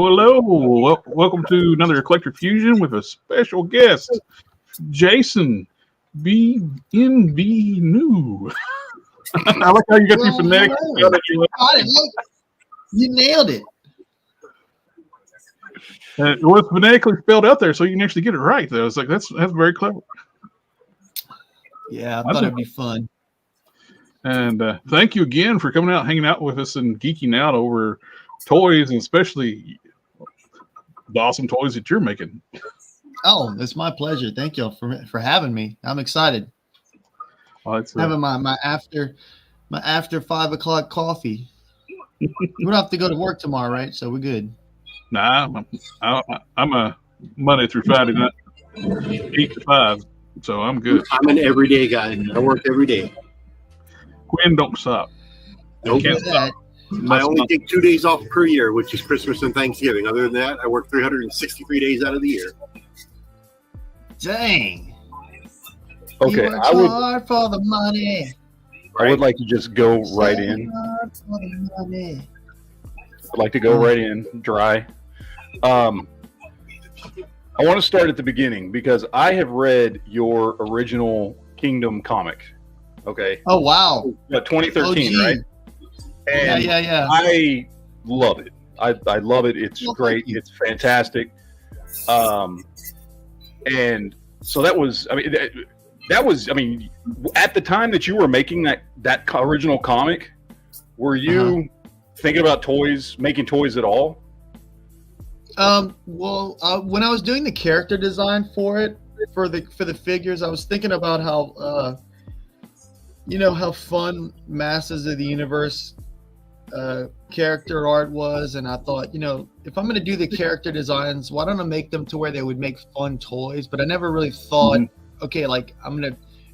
hello. Welcome to another Collector Fusion with a special guest, Jason Bienvenu. I like how you got the phonetic. You nailed it. It was phonetically spelled out there, so you can actually get it right, though. It's like that's very clever. Yeah, I thought it'd be fun. And thank you again for coming out, hanging out with us, and geeking out over toys, and especially the awesome toys that you're making. Oh, it's my pleasure. Thank you for having me. I'm excited. Well, having my after 5 o'clock coffee. We don't have to go to work tomorrow, right? So we're good. Nah, I'm a Monday through Friday night, 8 to 5, so I'm good. I'm an everyday guy. I work every day. Quinn don't stop. Nope. Can't stop. I only take 2 days off per year, which is Christmas and Thanksgiving. Other than that, I work 363 days out of the year. Dang. Okay, I would hard for the money. I would like to just go right in. I'd like to go right in, dry. I want to start at the beginning because I have read your original Kingdom comic. Okay. Oh wow. 2013, right? And yeah. I love it. I love it. It's great. It's fantastic. And so that was. I mean, at the time that you were making that original comic, were you thinking about toys, making toys at all? Well, when I was doing the character design for it, for the figures, I was thinking about how, how fun Masters of the Universe character art was, and I thought, if I'm going to do the character designs, why don't I make them to where they would make fun toys? But I never really thought, okay, like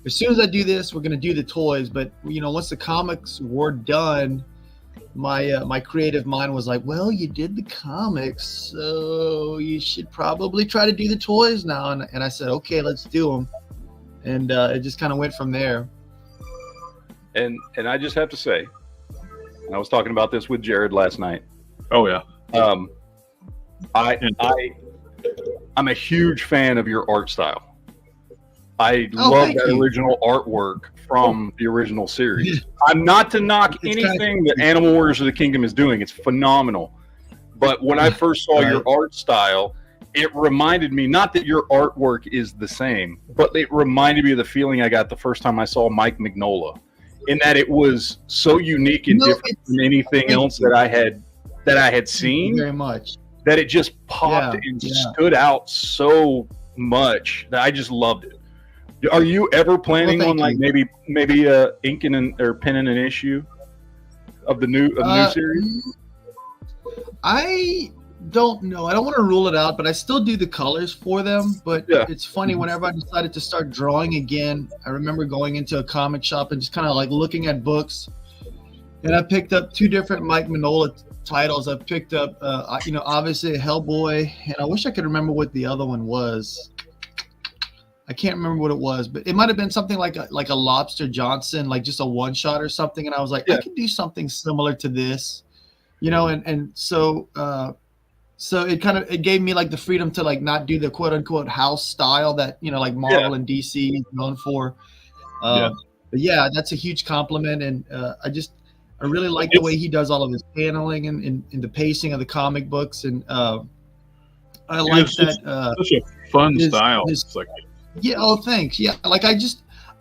as soon as I do this, we're gonna do the toys. But once the comics were done, my creative mind was like, well, you did the comics, so you should probably try to do the toys now. And I said, okay, let's do them. And it just kind of went from there. And I just have to say, and I was talking about this with Jared last night. Oh yeah. I'm a huge fan of your art style. I love that original artwork from the original series. I'm not to knock anything that Animal Warriors of the Kingdom is doing. It's phenomenal. But when I first saw your art style, it reminded me, not that your artwork is the same, but it reminded me of the feeling I got the first time I saw Mike Mignola, in that it was so unique and different from anything else that I had seen. Very much. That it just popped and stood out so much that I just loved it. Are you ever planning on maybe inking or penning an issue of the new series? I don't know. I don't want to rule it out, but I still do the colors for them. But it's funny, whenever I decided to start drawing again, I remember going into a comic shop and just kind of like looking at books, and I picked up 2 different Mike Mignola titles. I picked up, obviously Hellboy, and I wish I could remember what the other one was. I can't remember what it was, but it might have been something like a Lobster Johnson, like just a one shot or something. And I was like, I could do something similar to this, and so it gave me like the freedom to like not do the quote unquote house style that, like Marvel and DC is known for. But yeah, that's a huge compliment. And I really like the way he does all of his paneling and the pacing of the comic books. And I like that. Such a fun style. Yeah. Oh, thanks. Yeah. Like I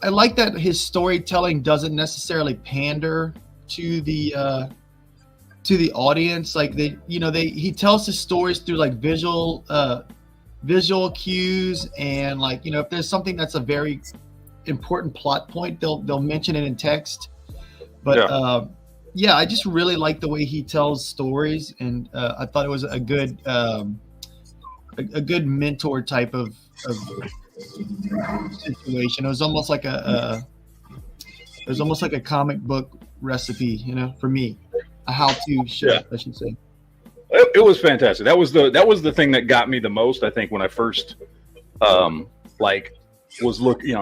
like that his storytelling doesn't necessarily pander to the audience. Like he tells his stories through like visual cues, and like, if there's something that's a very important plot point, they'll mention it in text. But I just really like the way he tells stories, and I thought it was a good mentor type of situation. It was almost like a comic book recipe, for me, a how-to show, I should say. It was fantastic. That was the thing that got me the most, I think, when I first was looking,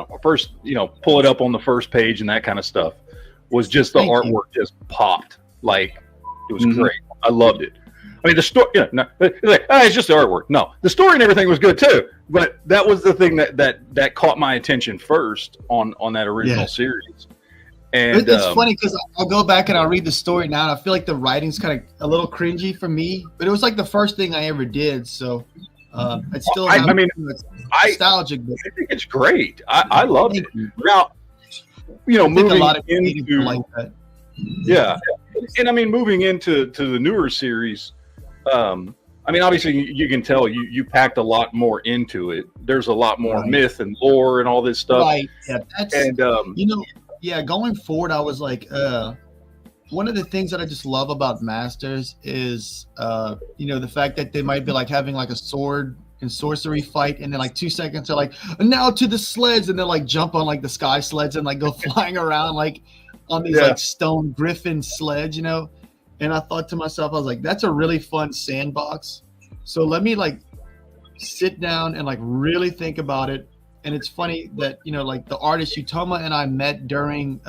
pull it up on the first page and that kind of stuff, was just the artwork just popped. Like, it was great. I loved it. I mean, the story, no, like, it's just the artwork. No, the story and everything was good too. But that was the thing that caught my attention first on that original series. And it's funny because I'll go back and I'll read the story now, and I feel like the writing's kind of a little cringy for me. But it was like the first thing I ever did, so it's still. Nostalgic. But I think it's great. I love it. Now, moving a lot of into like that. Yeah, and I mean, moving into the newer series. I mean, obviously, you can tell you packed a lot more into it. There's a lot more myth and lore and all this stuff. Right. Yeah. That's going forward, I was like, one of the things that I just love about Masters is, the fact that they might be like having like a sword and sorcery fight, and then like 2 seconds they're like, now to the sleds, and then like jump on like the sky sleds and like go flying around like on these like stone griffin sleds, And I thought to myself, I was like, that's a really fun sandbox. So let me like sit down and like really think about it. And it's funny that, like the artist Utoma and I met during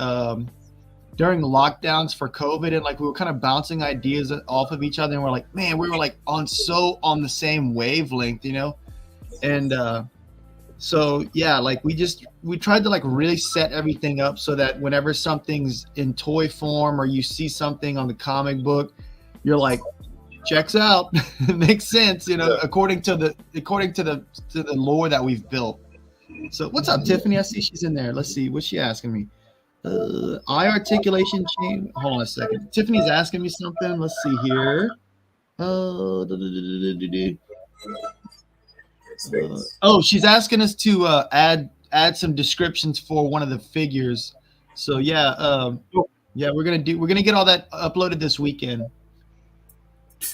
lockdowns for COVID, and like we were kind of bouncing ideas off of each other, and we're like, man, we were like on the same wavelength, And so yeah, like we tried to like really set everything up so that whenever something's in toy form or you see something on the comic book, you're like, checks out. It makes sense, according to the lore that we've built. So what's up, Tiffany? I see she's in there. Let's see, what's she asking me? Eye articulation chain. Hold on a second. Tiffany's asking me something. Let's see here. She's asking us to add some descriptions for one of the figures. So we're gonna get all that uploaded this weekend.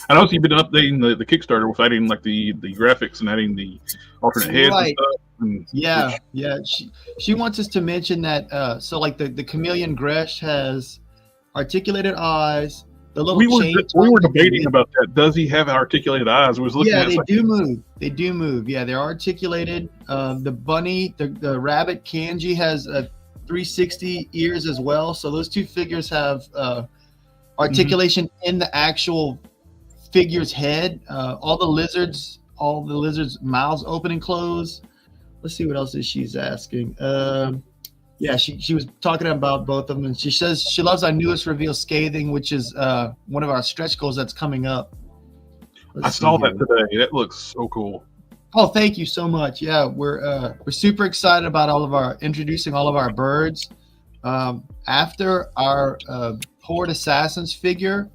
I know you've been updating the Kickstarter with adding like the graphics and adding the alternate heads and stuff. She wants us to mention that. So like the chameleon Gresh has articulated eyes. The little we were debating about that. Does he have articulated eyes? I was looking at they do move. They do move. Yeah, they're articulated. The bunny, the rabbit Kanji has 360 ears as well. So those two figures have articulation in the actual figure's head. All the lizards' mouths open and close. Let's see what else is she's asking. She was talking about both of them, and she says she loves our newest reveal, Scathing, which is one of our stretch goals that's coming up. I saw that today. That looks so cool. Oh, thank you so much. Yeah, we're super excited about introducing all of our birds. After our Horde Assassins figure,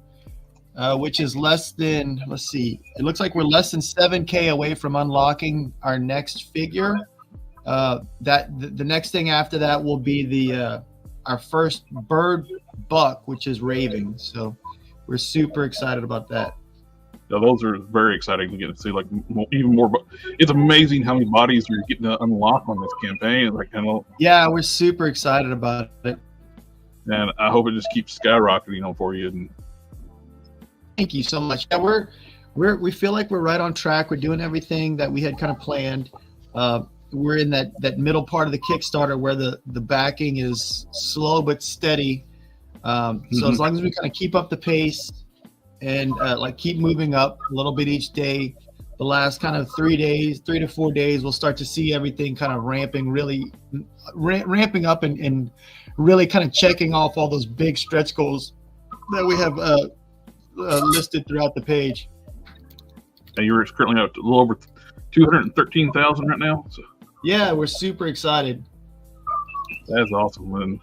which is less than, let's see, it looks like we're less than 7K away from unlocking our next figure. The next thing after that will be our first bird buck, which is Raving. So we're super excited about that. Yeah, those are very exciting to get to see, like even more. It's amazing how many bodies you're getting to unlock on this campaign. Yeah, we're super excited about it, and I hope it just keeps skyrocketing for you. And thank you so much. Yeah, we feel like we're right on track. We're doing everything that we had kind of planned. We're in that middle part of the Kickstarter where the backing is slow but steady. So as long as we kind of keep up the pace and keep moving up a little bit each day, the last kind of 3 to 4 days, we'll start to see everything kind of ramping up and really kind of checking off all those big stretch goals that we have listed throughout the page. And you're currently up to a little over 213,000 right now. So. Yeah, we're super excited. That's awesome, and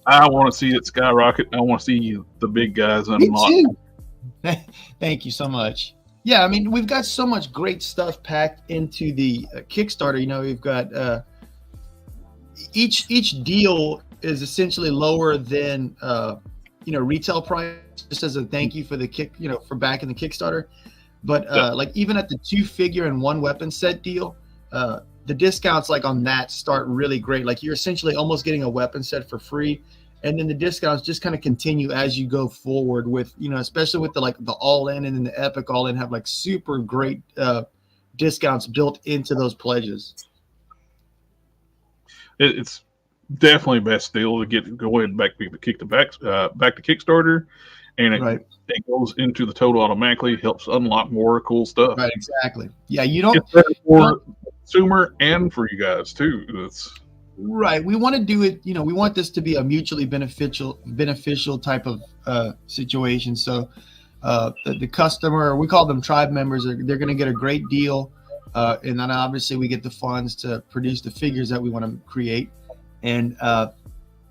I want to see it skyrocket. I want to see the big guys unlock. Me too. Thank you so much. Yeah, I mean, we've got so much great stuff packed into the Kickstarter. We've got each deal is essentially lower than retail price, just as a thank you for for backing the Kickstarter. But even at the 2-figure and 1 weapon set deal, the discounts on that start really great. Like you're essentially almost getting a weapon set for free, and then the discounts just kind of continue as you go forward with especially with the all in and then the epic all in have super great discounts built into those pledges. It's definitely best deal to go ahead and back to Kickstarter, and it goes into the total automatically, helps unlock more cool stuff. Right, exactly. Yeah, you don't. It's better for the consumer and for you guys too. Right. We want to do it, we want this to be a mutually beneficial type of situation. So the customer, we call them tribe members, they're going to get a great deal. And then obviously we get the funds to produce the figures that we want to create. And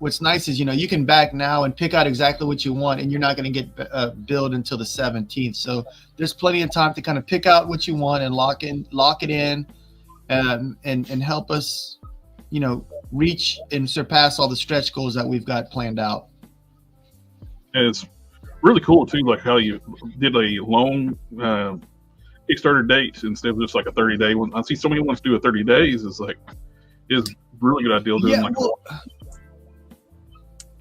what's nice is, you can back now and pick out exactly what you want, and you're not going to get billed until the 17th. So there's plenty of time to kind of pick out what you want and lock it in and help us, reach and surpass all the stretch goals that we've got planned out. And it's really cool too, like how you did a long Kickstarter date instead of just like a 30-day one. I see so many wants to do a 30 days. Is a really good idea doing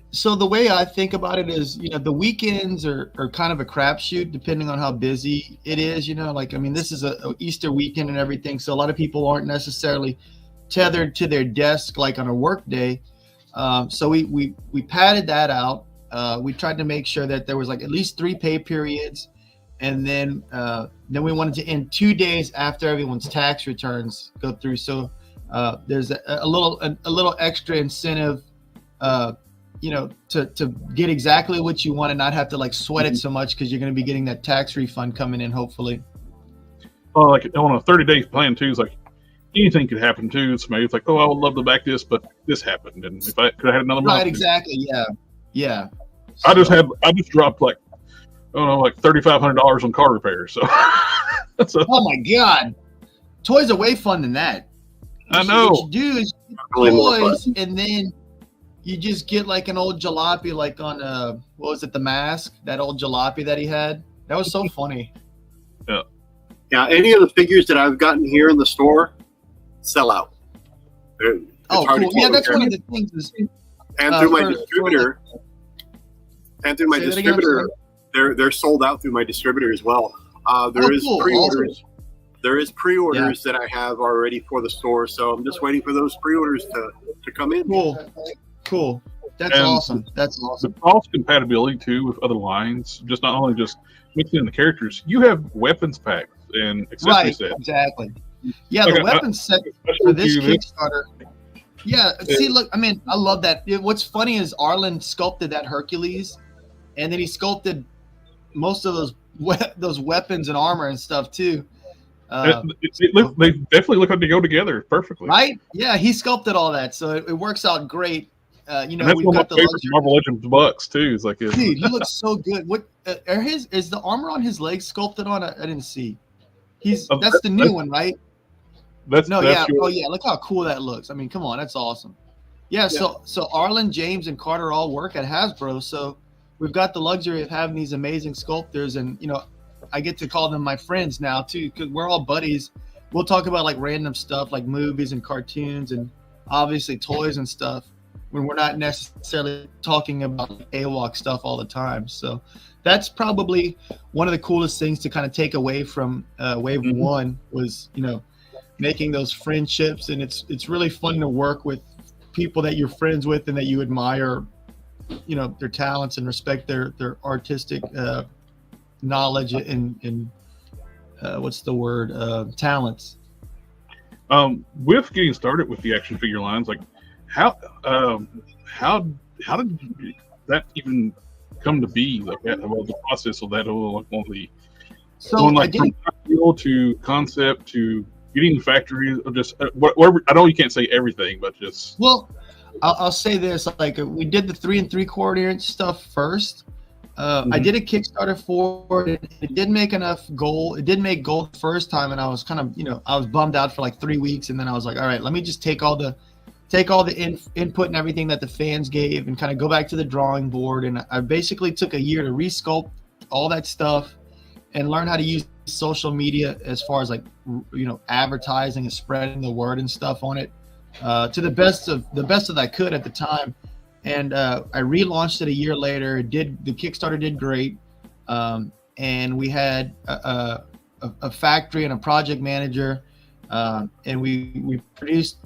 So the way I think about it is, the weekends are kind of a crapshoot depending on how busy it is. This is a Easter weekend and everything, so a lot of people aren't necessarily tethered to their desk like on a work day. So we padded that out. We tried to make sure that there was like at least 3 pay periods, and then we wanted to end 2 days after everyone's tax returns go through. So there's a little extra incentive, to get exactly what you want and not have to like sweat it so much, because you're going to be getting that tax refund coming in hopefully. Well, like on a 30-day plan too, is like anything could happen too. Somebody's like, oh, I would love to back this, but this happened, and if I could have had another month. Right, exactly. Yeah. So, I just dropped like $3,500 on car repairs. So, oh my God, toys are way fun than that. I know. What you do is toys, and then you just get like an old jalopy, like on what was it, The Mask? That old jalopy that he had. That was so funny. Yeah. Yeah. Any of the figures that I've gotten here in the store sell out. Cool. Yeah, that's one of the things. And through my distributor. And through my distributor, they're sold out through my distributor as well. There is pre-orders. Awesome. There is pre-orders that I have already for the store, so I'm just waiting for those pre-orders to come in. Cool. That's awesome. That's awesome. The cross compatibility too with other lines, just not only just mixing in the characters. You have weapons packs and accessory sets. Exactly. Yeah, the weapons set for this Kickstarter. Yeah. See, look, I love that. What's funny is Arlen sculpted that Hercules, and then he sculpted most of those weapons and armor and stuff too. They definitely look like they go together perfectly. Right? Yeah, he sculpted all that, so it works out great. And that's we've got the Marvel Legends bucks too. It's like, dude, he looks so good. What is the armor on his legs sculpted on? I didn't see. That's the new one, right? Yours. Oh yeah, look how cool that looks. Come on, that's awesome. Yeah. So Arlen, James, and Carter all work at Hasbro, so we've got the luxury of having these amazing sculptors, and I get to call them my friends now too, because we're all buddies. We'll talk about like random stuff like movies and cartoons and obviously toys and stuff, when we're not necessarily talking about AWOK stuff all the time. So that's probably one of the coolest things to kind of take away from Wave 1 was, making those friendships. And it's really fun to work with people that you're friends with and that you admire, their talents and respect their artistic knowledge and what's the word? Talents. With getting started with the action figure lines, like how did that even come to be? Like that, the process of that, like one of the from ideal to concept to getting the factory, just whatever. I know you can't say everything, but just I'll say this: like we did the 3 3/4 inch stuff first. I did a Kickstarter for it. It didn't make enough gold. It didn't make gold the first time, and I was kind of, I was bummed out for like 3 weeks, and then I was like, all right, let me just take all the input and everything that the fans gave and kind of go back to the drawing board. And I basically took a year to resculpt all that stuff and learn how to use social media as far as like, advertising and spreading the word and stuff on it to the best of that I could at the time. And I relaunched it a year later. The Kickstarter did great. And we had a factory and a project manager. And we produced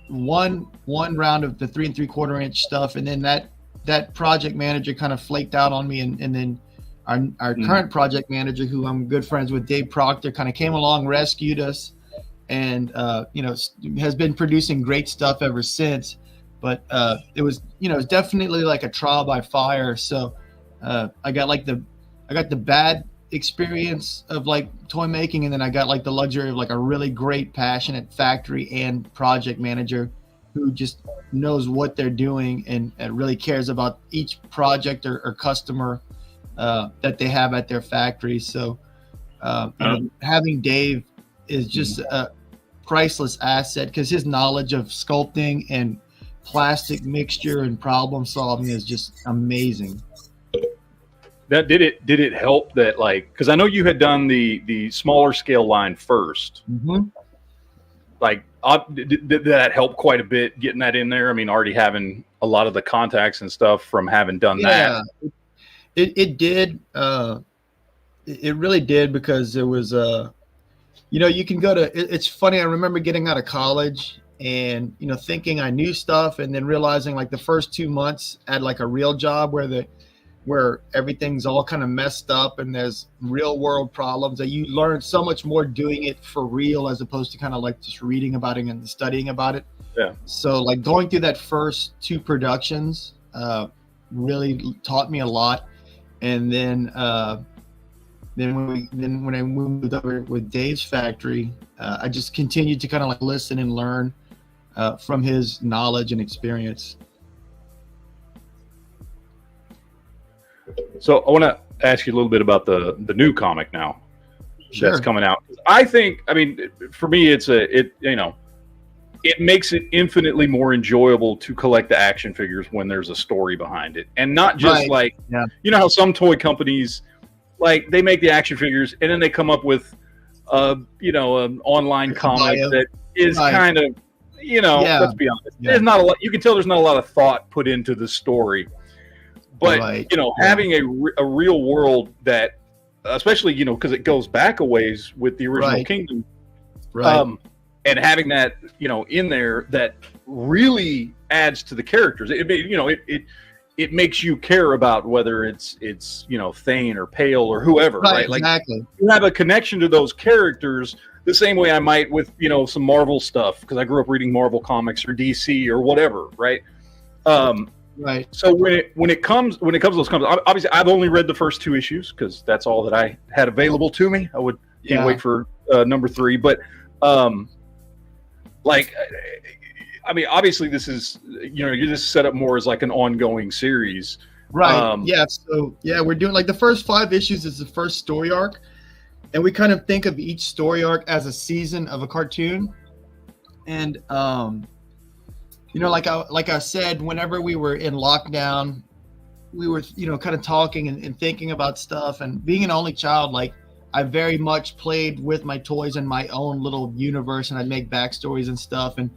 one round of the 3 3/4 inch stuff, and then that that project manager kind of flaked out on me, and then our current project manager, who I'm good friends with, Dave Proctor, kind of came along, rescued us, and has been producing great stuff ever since. But it was definitely like a trial by fire. So I got the bad experience of like toy making, and then I got like the luxury of like a really great, passionate factory and project manager who just knows what they're doing and really cares about each project or customer that they have at their factory. So having Dave is just a priceless asset, because his knowledge of sculpting and plastic mixture and problem solving is just amazing. That did it help that, like, because I know you had done the smaller scale line first. Mm-hmm. Like, did that help quite a bit getting that in there? I mean, already having a lot of the contacts and stuff from having done that. It did. It really did, because there was you can go to. It's funny. I remember getting out of college and thinking I knew stuff, and then realizing like the first 2 months at like a real job where everything's all kind of messed up and there's real world problems, that you learn so much more doing it for real as opposed to kind of like just reading about it and studying about it. Yeah. So like going through that first 2 productions really taught me a lot. And then when I moved over with Dave's factory, I just continued to kind of like listen and learn from his knowledge and experience. So I want to ask you a little bit about the new comic now that's coming out. I think, I mean, for me, it makes it infinitely more enjoyable to collect the action figures when there's a story behind it, and not just how some toy companies, like, they make the action figures and then they come up with an online comic that is kind of, let's be honest, there's not a lot. You can tell there's not a lot of thought put into the story. But, having a real world that, especially, because it goes back a ways with the original Kingdom, and having that, in there, that really adds to the characters. It makes you care about whether it's Thane or Pale or whoever, right? Exactly. Like, you have a connection to those characters the same way I might with, some Marvel stuff, because I grew up reading Marvel comics or DC or whatever, right? Right. So when it comes to those comics, obviously I've only read the first 2 issues because that's all that I had available to me. Can't wait for number 3. But obviously this is you're just set up more as like an ongoing series, right? So we're doing like the first 5 issues is the first story arc, and we kind of think of each story arc as a season of a cartoon, and like I said, whenever we were in lockdown, we were, kind of talking and thinking about stuff. And being an only child, like, I very much played with my toys in my own little universe, and I'd make backstories and stuff. And,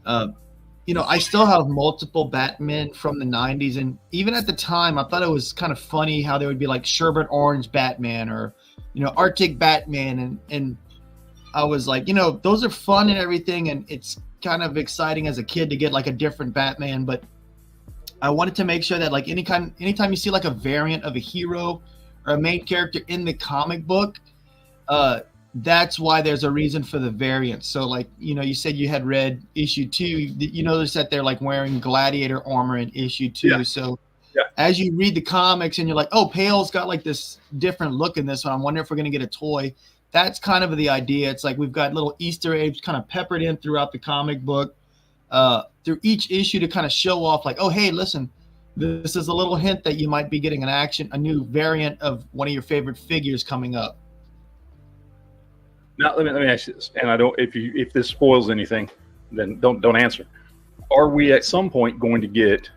I still have multiple Batmen from the 90s. And even at the time, I thought it was kind of funny how they would be like Sherbet Orange Batman or, Arctic Batman. And I was like, those are fun and everything. And it's kind of exciting as a kid to get like a different Batman, but I wanted to make sure that like anytime you see like a variant of a hero or a main character in the comic book, that's why there's a reason for the variant. So like, you said you had read issue 2, you notice that they're like wearing gladiator armor in issue 2. Yeah. So as you read the comics and you're like, oh, Pale's got like this different look in this one, I'm wondering if we're going to get a toy. That's kind of the idea. It's like we've got little Easter eggs kind of peppered in throughout the comic book, through each issue, to kind of show off like, oh, hey, listen, this is a little hint that you might be getting a new variant of one of your favorite figures coming up. Now, let me ask you this, and if this spoils anything, then don't answer. Are we at some point going to get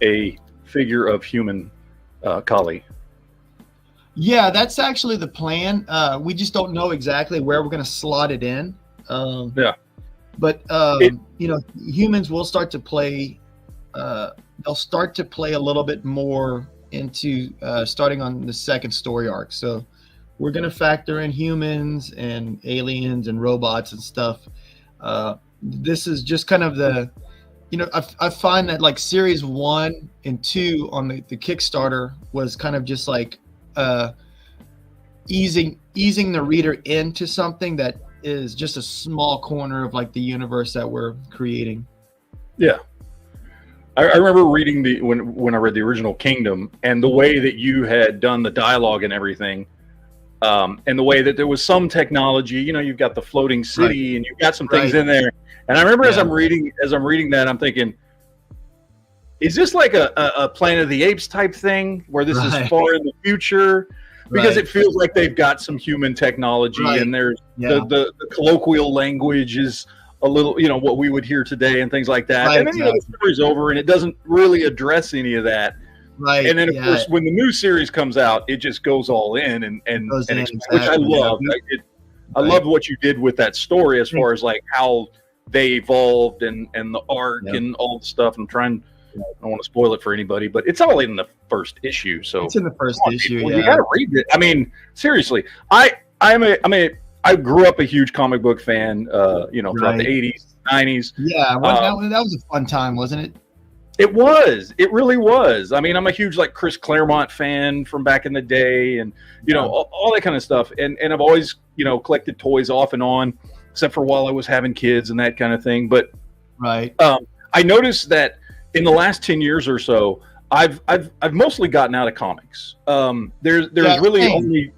a figure of human Kali? Yeah, that's actually the plan. We just don't know exactly where we're going to slot it in. But humans will start to play. They'll start to play a little bit more into starting on the second story arc. So we're going to factor in humans and aliens and robots and stuff. This is just kind of I find that like series 1 and 2 on the Kickstarter was kind of just like easing the reader into something that is just a small corner of like the universe that we're creating. Yeah. I remember reading when I read the original Kingdom, and the way that you had done the dialogue and everything, and the way that there was some technology, you've got the floating city, and you've got some things in there. And I remember as I'm reading that, I'm thinking, is this like a Planet of the Apes type thing where this is far in the future? Because it feels like they've got some human technology, and there's the colloquial language is a little, what we would hear today and things like that. And then, the story's over and it doesn't really address any of that. Right. And then, of course, when the new series comes out, it just goes all in which I love. I love what you did with that story as far as like how they evolved and the arc and all the stuff. I don't want to spoil it for anybody, but it's all in the first issue. So it's in the first issue. You got to read it. I mean, seriously, I grew up a huge comic book fan, throughout the 80s, 90s. Yeah, that was a fun time, wasn't it? It was. It really was. I mean, I'm a huge like Chris Claremont fan from back in the day, and all that kind of stuff. And I've always collected toys off and on, except for while I was having kids and that kind of thing. But I noticed that in the last 10 years or so, I've mostly gotten out of comics. There's really only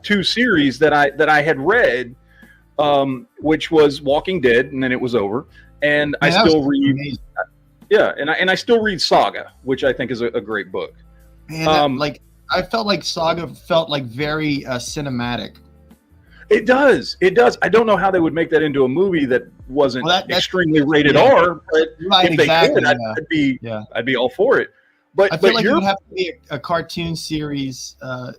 2 series that I had read, which was Walking Dead, and then it was over. And I still read, and I still read Saga, which I think is a great book. Man, I felt like Saga felt like very cinematic. It does. I don't know how they would make that into a movie that wasn't extremely rated R, but if they could, I'd be all for it. But I feel like it would have to be a cartoon series,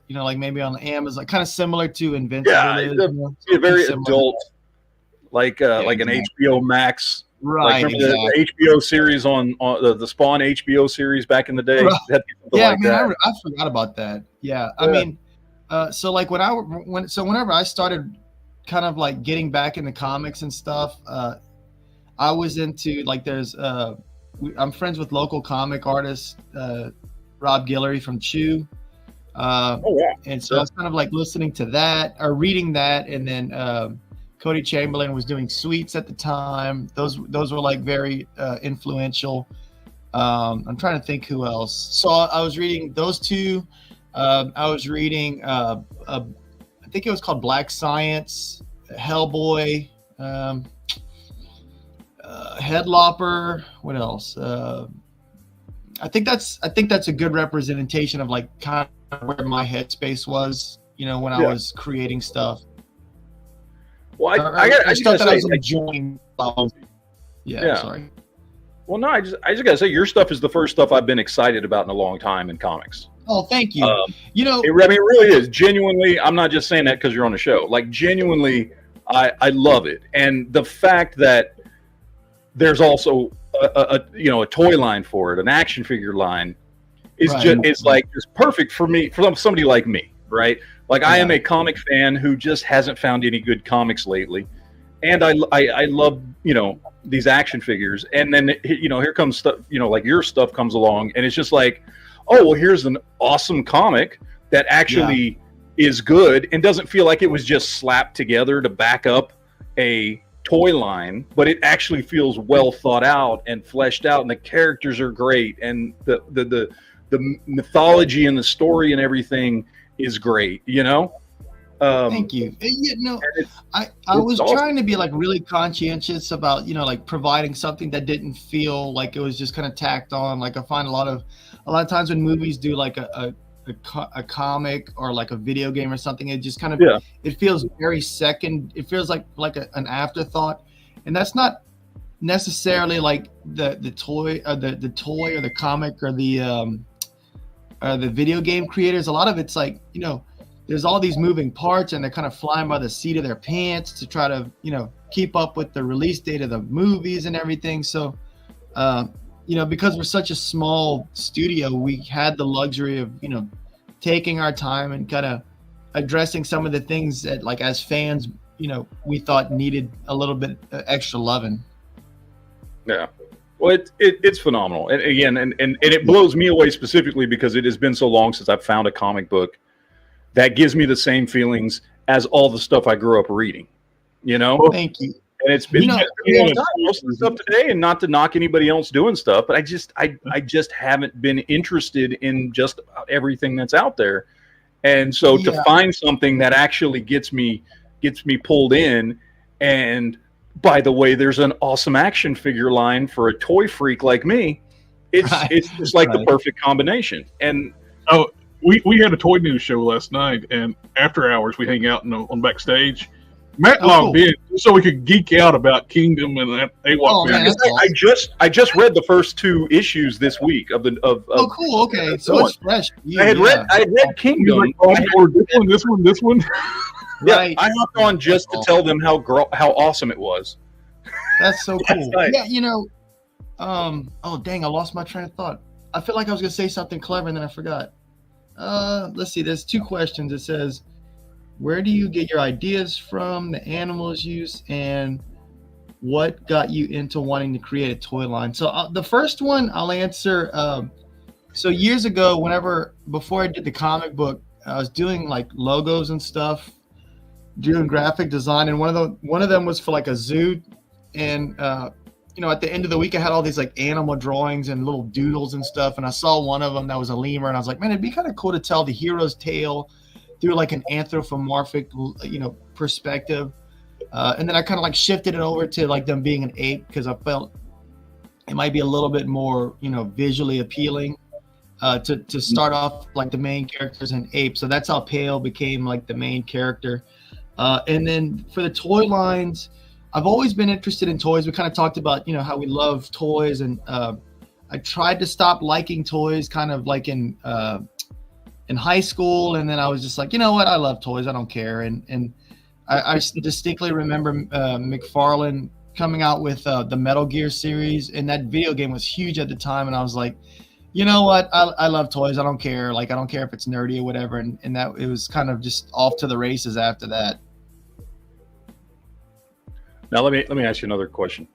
like maybe on Amazon, kind of similar to Invincible. Yeah, very adult, like an HBO Max. Right. Like remember the HBO series on the Spawn HBO series back in the day? Right. I forgot about that. Yeah, I mean, so like whenever I started kind of like getting back into comics and stuff, I was into like I'm friends with local comic artist Rob Guillory from Chew. And so I was kind of like listening to that or reading that, and then Cody Chamberlain was doing Sweets at the time. Those were like very influential. I'm trying to think who else. So I was reading those 2. I was reading I think it was called Black Science, Hellboy, Headlopper. What else? I think that's a good representation of like kind of where my headspace was, when I was creating stuff. Well, I just gotta say, enjoying. Sorry. Well, no, I just gotta say, your stuff is the first stuff I've been excited about in a long time in comics. Oh, thank you. It really is. Genuinely, I'm not just saying that because you're on the show. Like, genuinely, I love it, and the fact that there's also a toy line for it, an action figure line, is just perfect for me, for somebody like me, right? Like I am a comic fan who just hasn't found any good comics lately, and I love these action figures, and then here comes stuff like your stuff comes along, and it's just like, oh well, here's an awesome comic that actually is good and doesn't feel like it was just slapped together to back up a toy line, but it actually feels well thought out and fleshed out, and the characters are great, and the mythology and the story and everything is great. Thank you. I was awesome. Trying to be like really conscientious about like providing something that didn't feel like it was just kind of tacked on. Like I find a lot of times when movies do like a comic or like a video game or something, it just kind of it feels very second. It feels like an afterthought, and that's not necessarily like the toy or the toy or the comic or the video game creators. A lot of it's like there's all these moving parts, and they're kind of flying by the seat of their pants to try to keep up with the release date of the movies and everything. So because we're such a small studio, we had the luxury of taking our time and kind of addressing some of the things that, like, as fans, we thought needed a little bit extra loving. Yeah. Well, it's phenomenal, and again, and it blows me away specifically because it has been so long since I've found a comic book that gives me the same feelings as all the stuff I grew up reading. You know, thank you. And it's been most of the stuff today, and not to knock anybody else doing stuff, but I just haven't been interested in just about everything that's out there, and so to find something that actually gets me pulled in, and by the way, there's an awesome action figure line for a toy freak like me. It's just like the perfect combination. And we had a toy news show last night, and after hours we hang out on backstage. Matt logged in so we could geek out about Kingdom and AWOK. I just read the first 2 issues this week of cool. Okay, so it's fresh. I had read Kingdom. This one. Yeah, right. I hopped on just to tell them how awesome it was. That's so cool. Yeah, you know. Oh dang! I lost my train of thought. I feel like I was gonna say something clever and then I forgot. Let's see. There's 2 questions. It says, "Where do you get your ideas from? The animals used, and what got you into wanting to create a toy line?" So the first one I'll answer. So years ago, before I did the comic book, I was doing like logos and stuff, doing graphic design, and one of them was for like a zoo, and you know, at the end of the week I had all these like animal drawings and little doodles and stuff, and I saw one of them that was a lemur, and I was like, man, it'd be kind of cool to tell the hero's tale through like an anthropomorphic, you know, perspective, and then I kind of like shifted it over to like them being an ape because I felt it might be a little bit more, you know, visually appealing. To start off like the main characters an ape, so that's how Pale became like the main character. And then for the toy lines, I've always been interested in toys. We kind of talked about, you know, how we love toys, and I tried to stop liking toys kind of like in high school, and then I was just like, you know what, I love toys, I don't care. And I distinctly remember McFarlane coming out with the Metal Gear series, and that video game was huge at the time, and I was like, you know what, I love toys, I don't care, like I don't care if it's nerdy or whatever, and that it was kind of just off to the races after that. Now let me ask you another question.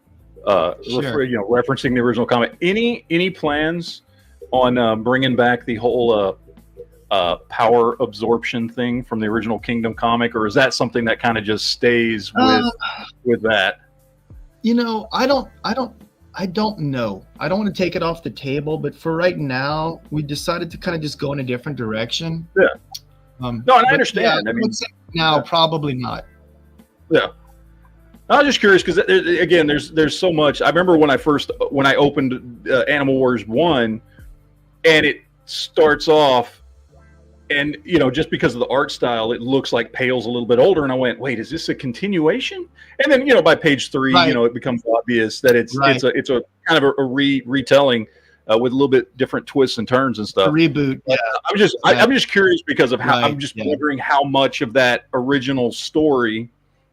Sure. You know, referencing the original comic, any plans on bringing back the whole power absorption thing from the original Kingdom comic, or is that something that kind of just stays with that? You know, I don't know. I don't want to take it off the table, but for right now, we decided to kind of just go in a different direction. Yeah. No, and I understand. Yeah, I mean, now probably not. Yeah. I was just curious because again, there's so much. I remember when I opened Animal Wars 1, and it starts off, and you know, just because of the art style, it looks like Pale's a little bit older, and I went, wait, is this a continuation? And then, you know, by page 3, right, you know, it becomes obvious that it's a kind of a retelling with a little bit different twists and turns and stuff. A reboot. Yeah. I'm just curious because of how I'm just wondering how much of that original story,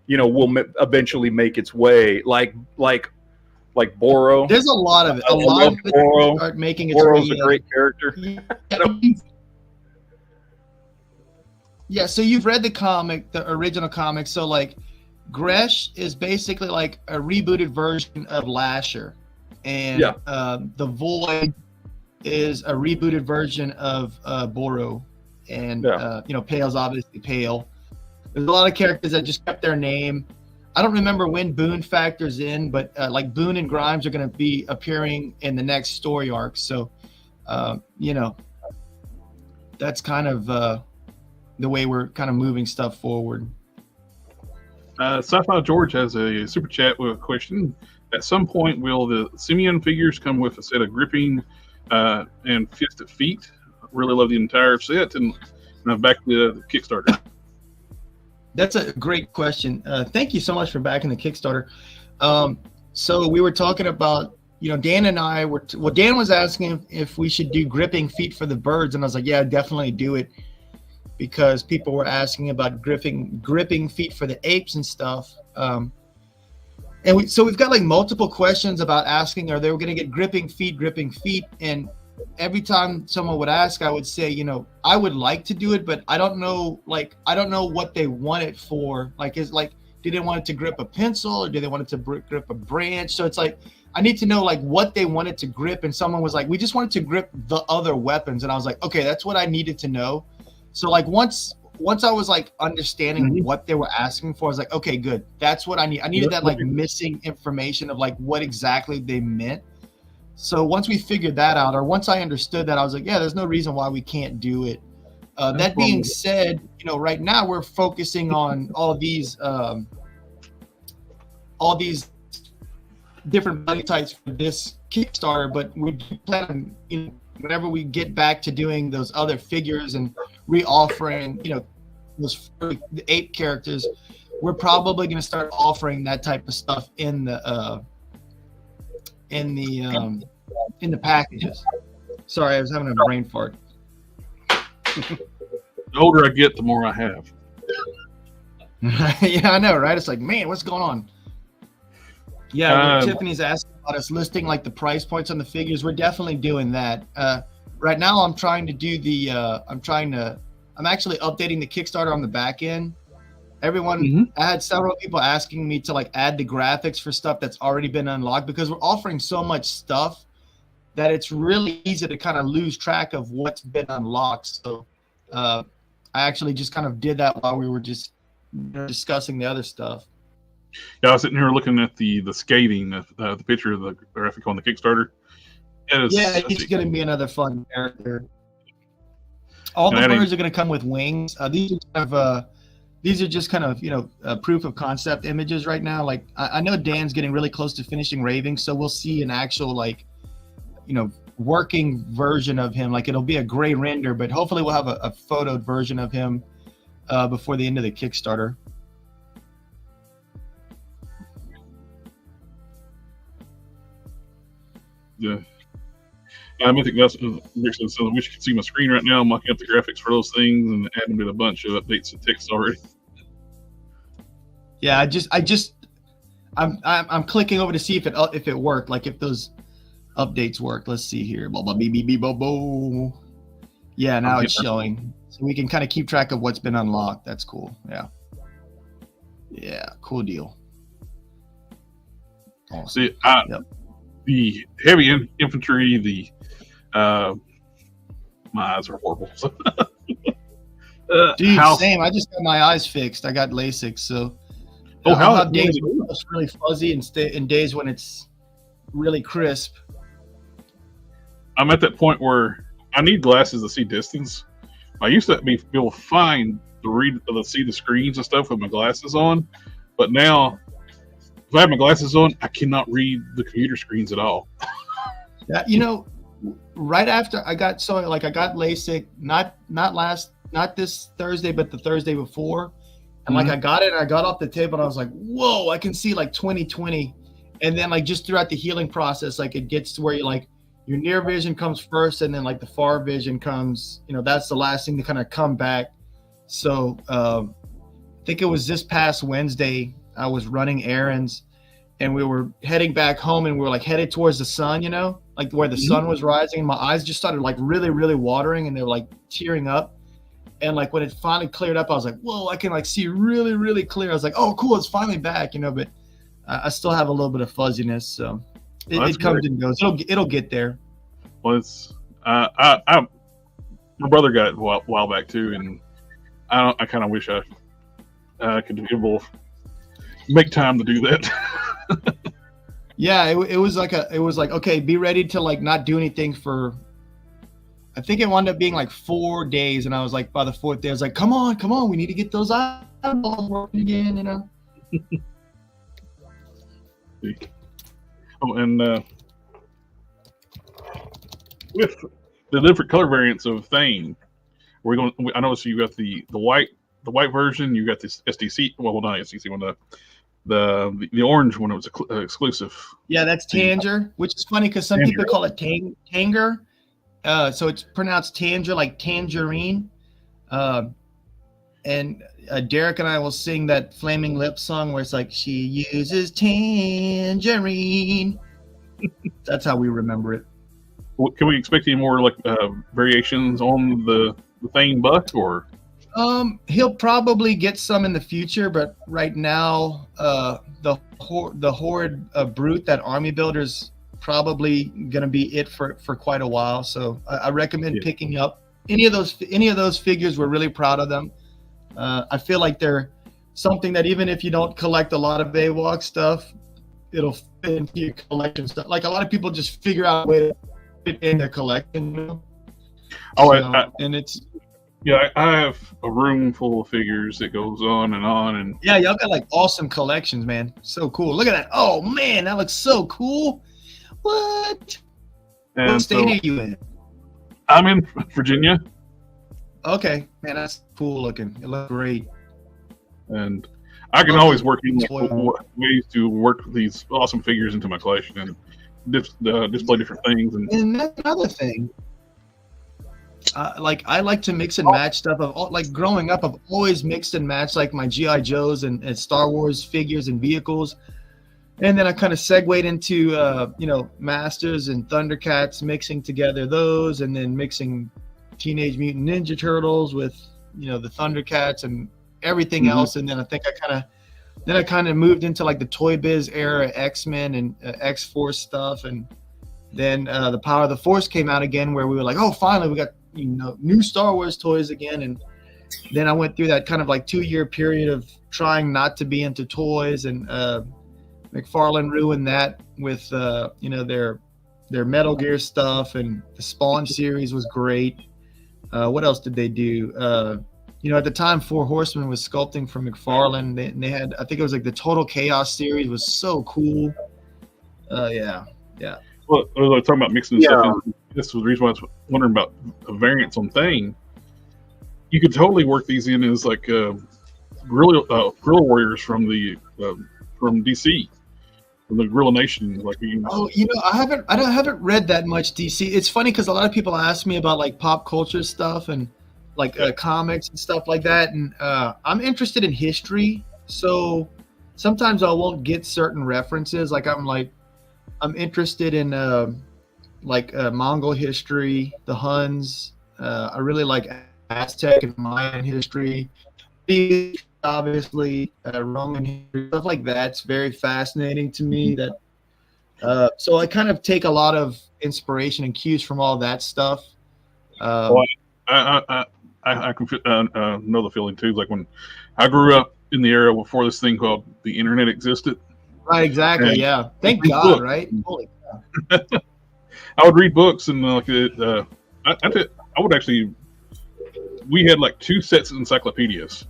you know, will eventually make its way, like Boro. There's a lot of it. A lot of it Boro. Start making its Boro's way a great character. Yeah, so you've read the comic, the original comic. So like, Gresh is basically like a rebooted version of Lasher, and the Void is a rebooted version of Boro, and you know, Pale's obviously Pale. There's a lot of characters that just kept their name. I don't remember when Boone factors in, but like Boone and Grimes are going to be appearing in the next story arc. So, you know, that's kind of the way we're kind of moving stuff forward. Sci-Fi George has a super chat with a question. At some point, will the Simeon figures come with a set of gripping and fisted feet? Really love the entire set, and back to the Kickstarter. That's a great question. Thank you so much for backing the Kickstarter. So we were talking about, you know, Dan and I were, Dan was asking if we should do gripping feet for the birds. And I was like, yeah, definitely do it. Because people were asking about gripping feet for the apes and stuff. So we've got like multiple questions about asking, are they going to get gripping feet? And every time someone would ask, I would say, you know, I would like to do it, but I don't know what they want it for. Like, do they want it to grip a pencil, or do they want it to grip a branch? So it's like, I need to know like what they wanted to grip. And someone was like, we just wanted to grip the other weapons. And I was like, okay, that's what I needed to know. So like once I was like understanding what they were asking for, I was like, okay, good. That's what I need. I needed that like missing information of like what exactly they meant. So once we figured that out, or once I understood that, I was like, yeah, there's no reason why we can't do it. That being said, you know, right now we're focusing on all these different body types for this Kickstarter, but we plan on, you know, whenever we get back to doing those other figures and re-offering, you know, those 8 characters, we're probably going to start offering that type of stuff in the packages. Sorry, I was having a brain fart. The older I get, the more I have. Yeah, I know, right? It's like, man, what's going on? Yeah, Tiffany's asking about us listing like the price points on the figures. We're definitely doing that. Right now, I'm trying to do the. I'm actually updating the Kickstarter on the back end. Everyone, I had several people asking me to like add the graphics for stuff that's already been unlocked, because we're offering so much stuff that it's really easy to kind of lose track of what's been unlocked. So I actually just kind of did that while we were just discussing the other stuff. Yeah, I was sitting here looking at the skating, the picture of the graphic on the Kickstarter. Yeah, he's going to be another fun character. All the birds are going to come with wings. These are just kind of, you know, proof of concept images right now. Like I know Dan's getting really close to finishing raving, so we'll see an actual like, you know, working version of him. Like it'll be a gray render, but hopefully we'll have a photoed version of him before the end of the Kickstarter. Yeah. I think that's so I wish you could see my screen right now. I'm mocking up the graphics for those things and adding a bunch of updates and text already. Yeah, I'm clicking over to see if it worked, like if those updates work. Let's see here. Yeah, now it's showing. So we can kind of keep track of what's been unlocked. That's cool. Yeah. Yeah, cool deal. Awesome. See, the heavy infantry, my eyes are horrible. Dude, same. I just got my eyes fixed. I got LASIK, so I'll have days when it's really fuzzy and days when it's really crisp. I'm at that point where I need glasses to see distance. I used to feel fine to see the screens and stuff with my glasses on, but now if I have my glasses on, I cannot read the computer screens at all. Yeah, you know, right after I got LASIK, not this Thursday, but the Thursday before, and like I got it, and I got off the table, and I was like, whoa, I can see like 20/20, and then like just throughout the healing process, like it gets to where you like your near vision comes first, and then like the far vision comes. You know, that's the last thing to kind of come back. So I think it was this past Wednesday. I was running errands and we were heading back home, and we were like headed towards the sun, you know, like where the sun was rising, and my eyes just started like really, really watering, and they were like tearing up. And like when it finally cleared up, I was like, whoa, I can like see really, really clear. I was like, oh, cool, it's finally back, you know, but I still have a little bit of fuzziness. So it comes and goes. It'll get there. Well, it's, my brother got it a while back too. And I kind of wish I could be able to make time to do that. Yeah, it was like okay, be ready to like not do anything for, I think it wound up being like 4 days, and I was like, by the 4th day, I was like, come on, we need to get those eyeballs working again, you know. Oh, and with the different color variants of Thane, I noticed you got the white version, you got this SDC, well, not SDC one, the orange one, it was exclusive. Yeah, that's Tanger, which is funny because some people call it Tanger. So it's pronounced Tanger, like tangerine. And Derek and I will sing that Flaming Lips song where it's like, she uses tangerine. That's how we remember it. Can we expect any more like variations on the Thane buck, or? He'll probably get some in the future, but right now, the horde brute, that army builder's probably gonna be it for quite a while. So I recommend picking up any of those figures. We're really proud of them. I feel like they're something that even if you don't collect a lot of AWOK stuff, it'll fit into your collection stuff. Like a lot of people just figure out a way to fit in their collection. You know? And it's. Yeah, I have a room full of figures that goes on, and yeah, y'all got like awesome collections, man. So cool. Look at that. Oh man, that looks so cool. What? And what state are you in? I'm in Virginia. Okay, man, that's cool looking. It looks great. And I can always work in ways to work these awesome figures into my collection and display different things. And that's another thing. Like I like to mix and match stuff. Like growing up, I've always mixed and matched like my GI Joes and Star Wars figures and vehicles, and then I kind of segued into Masters and Thundercats, mixing together those, and then mixing Teenage Mutant Ninja Turtles with the Thundercats and everything else. And then I kind of moved into like the Toy Biz era, X-Men and X-Force stuff, and then the Power of the Force came out again, where we were like, oh, finally we got new Star Wars toys again. And then I went through that kind of like 2-year period of trying not to be into toys, and McFarlane ruined that with their Metal Gear stuff, and the Spawn series was great. What else did they do? At the time, Four Horsemen was sculpting for McFarlane. They had, I think it was like the Total Chaos series was so cool. Yeah. Well, I was talking about mixing stuff in. This was the reason why I was wondering about a variance on Thane. You could totally work these in as like guerrilla warriors from DC, from the Guerrilla Nation. I haven't read that much DC. It's funny because a lot of people ask me about like pop culture stuff and like comics and stuff like that, and I'm interested in history, so sometimes I won't get certain references. Like I'm interested in Mongol history, the Huns. I really like Aztec and Mayan history. Obviously, Roman history, stuff like that's very fascinating to me. So I kind of take a lot of inspiration and cues from all that stuff. I can know the feeling too. Like when I grew up in the era before this thing called the internet existed. Right, exactly. And yeah. Thank God, right? Holy cow. I would read books and I would actually. We had like 2 sets of encyclopedias,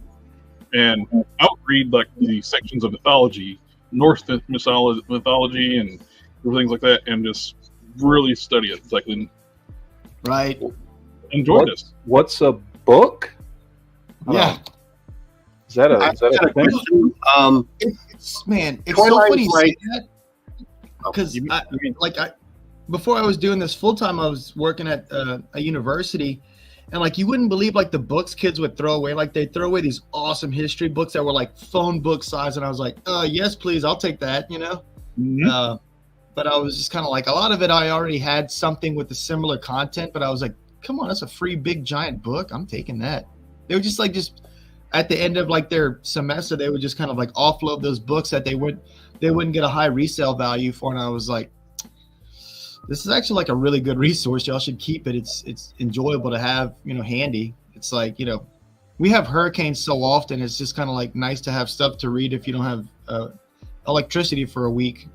and I would read like the sections of mythology, Norse mythology, and things like that, and just really study it. It's like, right. Enjoy this. What's a book? Yeah. Is that a thing? It's so funny you say that, because before I was doing this full time, I was working at a university, and like you wouldn't believe like the books kids would throw away. Like they throw away these awesome history books that were like phone book size, and I was like, yes, please, I'll take that. Mm-hmm. But I was just kind of like, a lot of it I already had something with the similar content, but I was like, come on, that's a free big giant book. I'm taking that. They were just at the end of like their semester, they would just kind of like offload those books that they wouldn't get a high resale value for. And I was like, this is actually like a really good resource. Y'all should keep it. It's enjoyable to have, handy. It's like, we have hurricanes so often. It's just kind of like nice to have stuff to read if you don't have electricity for a week.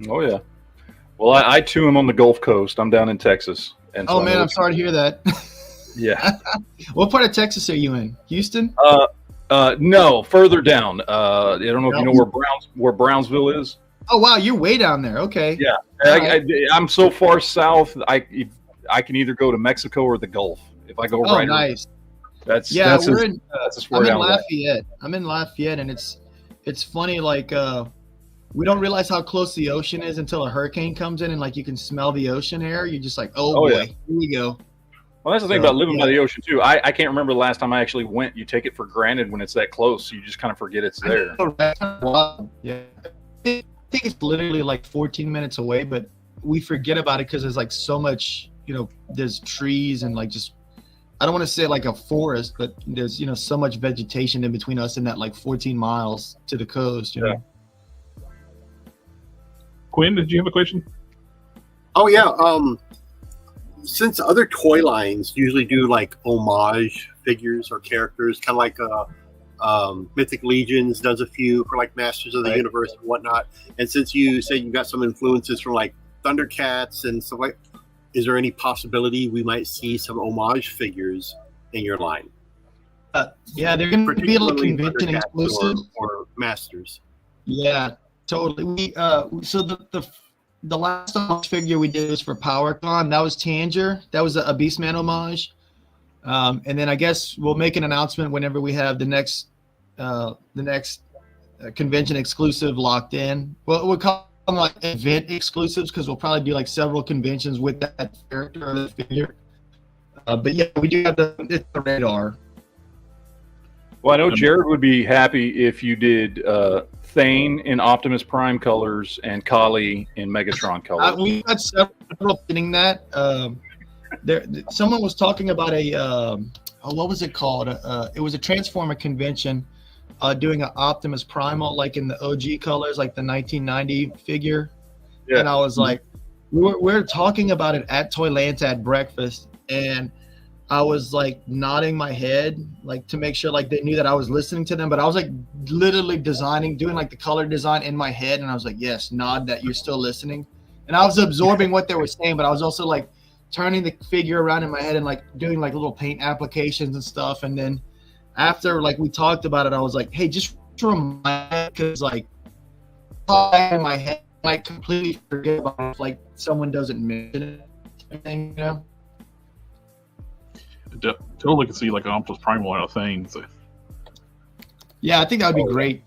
Oh yeah. Well, I too am on the Gulf Coast. I'm down in Texas. And so I'm sorry to hear that. Yeah. What part of Texas are you in? Houston? No, further down. I don't know if you know where Brownsville is. Oh wow, you're way down there. Okay. Yeah, I'm so far south. I can either go to Mexico or the Gulf. If I go right. Oh, nice. I'm in Lafayette. I'm in Lafayette, and it's funny. Like we don't realize how close the ocean is until a hurricane comes in, and like you can smell the ocean air. You're just like, oh boy, yeah. Here we go. Well, that's the thing about living by the ocean too. I can't remember the last time I actually went. You take it for granted when it's that close. You just kind of forget it's there. Yeah. I think it's literally like 14 minutes away, but we forget about it because there's like so much, there's trees and like just I don't want to say like a forest, but there's, you know, so much vegetation in between us and that like 14 miles to the coast, you know. Quinn, did you have a question? Oh yeah. Since other toy lines usually do like homage figures or characters, kind of like Mythic Legions does a few for like Masters of the Universe and whatnot. And since you say you got some influences from like Thundercats and stuff like, is there any possibility we might see some homage figures in your line? Yeah, they're going to be like convention exclusive or Masters. Yeah, totally. We so the last homage figure we did was for PowerCon. That was Tanger. That was a Beastman homage. And then I guess we'll make an announcement whenever we have the next convention exclusive locked in. Well, we'll call them like event exclusives because we'll probably do like several conventions with that character or the figure. But yeah, we do have the radar. Well, I know Jared would be happy if you did Thane in Optimus Prime colors and Kali in Megatron colors. We've got several fitting that. Someone was talking about what was it called? It was a Transformer convention doing an Optimus Primal, like in the OG colors, like the 1990 figure. Yeah. And I was like, we're talking about it at Toylanta at breakfast, and I was like nodding my head, like to make sure like they knew that I was listening to them. But I was like literally doing like the color design in my head, and I was like, yes, nod that you're still listening. And I was absorbing what they were saying, but I was also like turning the figure around in my head and like doing like little paint applications and stuff. And then after like we talked about it, I was like, hey, just remind me, because like in my head I might completely forget about it if like someone doesn't mention it, you know. Totally can see like an Optimus Primal out of things. So. Yeah, I think that would be great.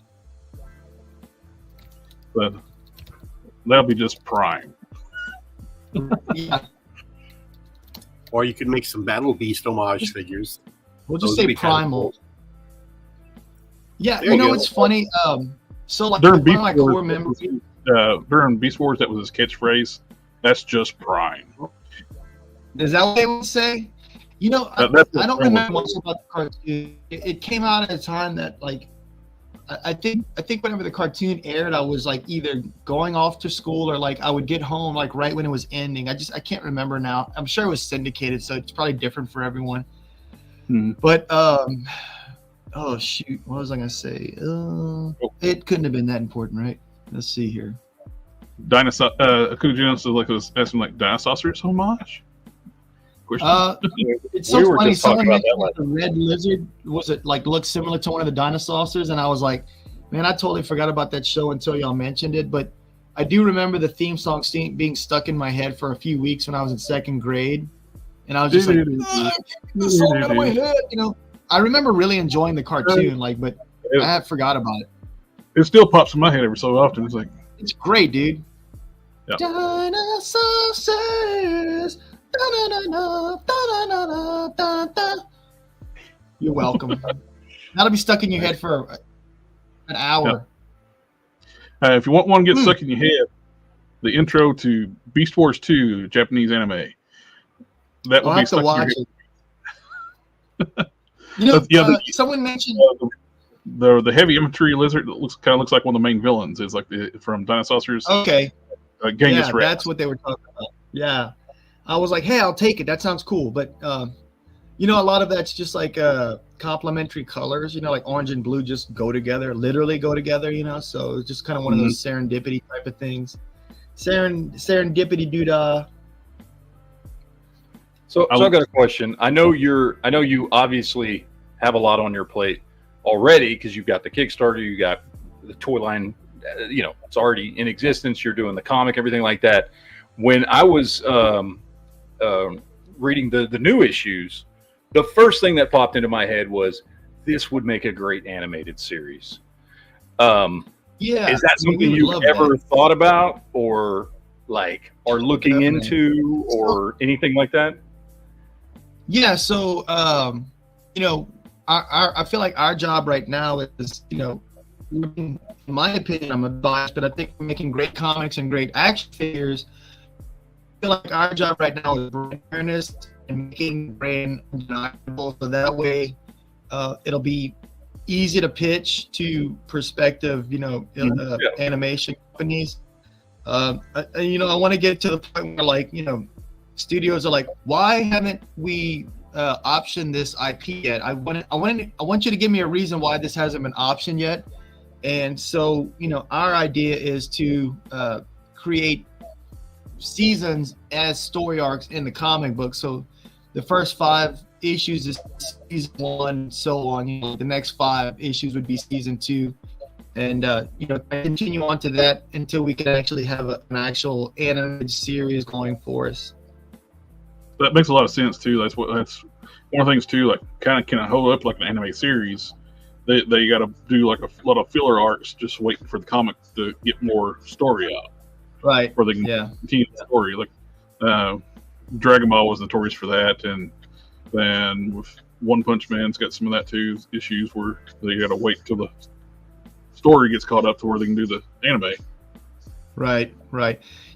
But that'll be just Prime. Yeah. Or you could make some Battle Beast homage figures. We'll just say Primal. Cool. Yeah, you know what's funny? So like during one of my core memories. During Beast Wars, that was his catchphrase. That's just Prime. Is that what they would say? You know, I don't remember much about the cartoon. It came out at a time that like I think whenever the cartoon aired, I was like either going off to school or like I would get home like right when it was ending. I can't remember now. I'm sure it was syndicated, so it's probably different for everyone. But oh shoot, what was I gonna say? It couldn't have been that important, right? Let's see here. Dinosaur. Akujinos like was asking like Dinosaurs homage. It's so funny. Someone mentioned like the red lizard was it like looked similar to one of the dinosaurs, and I was like, man, I totally forgot about that show until y'all mentioned it. But I do remember the theme song being stuck in my head for a few weeks when I was in second grade, and I was just like, the song out of my head. You know, I remember really enjoying the cartoon, like, but I had forgot about it. It still pops in my head every so often. It's like it's great, dude. Yeah. Dinosaurs. You're welcome. That'll be stuck in your head for an hour. Yeah. If you want one to get stuck in your head, the intro to Beast Wars 2, Japanese anime. That will be stuck in your head. You know, someone mentioned the heavy infantry lizard that kind of looks like one of the main villains. Is like from Dinosaurs. Okay. Genghis Rex. That's what they were talking about. Yeah. I was like, hey, I'll take it. That sounds cool. But, you know, a lot of that's just like complementary colors, you know, like orange and blue just literally go together, you know. So it's just kind of one of those serendipity type of things. Serendipity doodah. So I've got a question. I know you obviously have a lot on your plate already because you've got the Kickstarter, you got the toy line, you know, it's already in existence. You're doing the comic, everything like that. When I was reading the new issues, the first thing that popped into my head was this would make a great animated series. Yeah, is that something you've ever thought about or like are looking into or anything like that? Yeah, so you know, I feel like our job right now is, you know, in my opinion, I'm biased, but I think we're making great comics and great action figures. feel like our job right now is brain awareness and making brain undeniable, so that way it'll be easy to pitch to prospective, animation companies. I want to get to the point where, like, studios are like, why haven't we optioned this IP yet? I want you to give me a reason why this hasn't been optioned yet. And so, our idea is to create seasons as story arcs in the comic book. So the first 5 issues is season 1, so on. The next 5 issues would be season 2, and continue on to that until we can actually have an actual animated series going for us. That makes a lot of sense too. That's one of the things too. Like, kind of hold up like an anime series. They got to do like a lot of filler arcs, just waiting for the comic to get more story out. Right. Where they can continue the story. Like Dragon Ball was notorious for that, and then with One Punch Man's got some of that too. Issues where they got to wait till the story gets caught up to where they can do the anime. Right.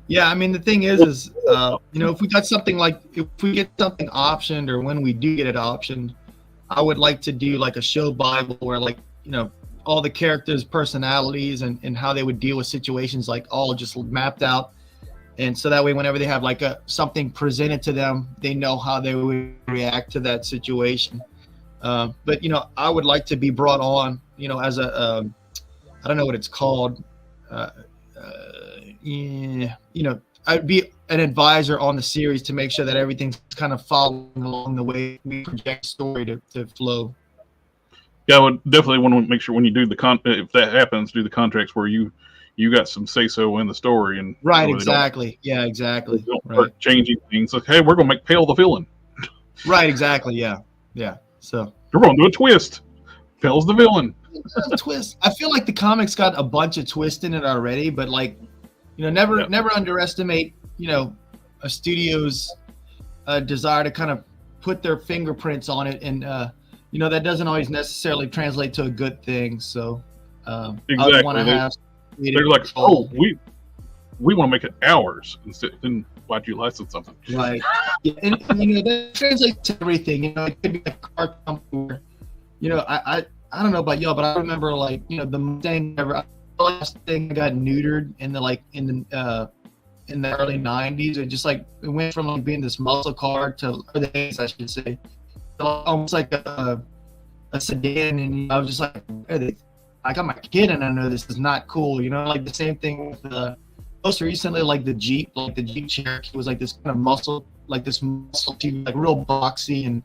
Yeah, I mean, the thing is if we got something if we get something optioned, or when we do get it optioned, I would like to do like a show Bible where, like, all the characters' personalities and how they would deal with situations, like, all just mapped out. And so that way, whenever they have like something presented to them, they know how they would react to that situation. But I would like to be brought on, as a I don't know what it's called. I'd be an advisor on the series to make sure that everything's kind of following along the way we project story to flow. Yeah, I would definitely want to make sure when you do if that happens, do the contracts where you got some say-so in the story. And right, exactly. Yeah, exactly. Don't start changing things. Like, hey, we're going to make Pale the villain. Right, exactly. Yeah. So we're going to do a twist. Pale's the villain. A twist. I feel like the comics got a bunch of twists in it already, but, like, never underestimate, a studio's desire to kind of put their fingerprints on it, and that doesn't always necessarily translate to a good thing. So exactly. I want to have. They're like, oh, we want to make it ours instead. Then why'd you license something? Right. Yeah, and that translates to everything. It could be a car company where, I don't know about y'all, but I remember, like, the Mustang ever. The last thing got neutered in the early 90s. It just, like, it went from, like, being this muscle car to, or the 80s, I should say, almost like a sedan. And I was just like, I got my kid and I know this is not cool. Like the same thing with most recently, like the Jeep Cherokee was like this kind of muscle Jeep, like real boxy and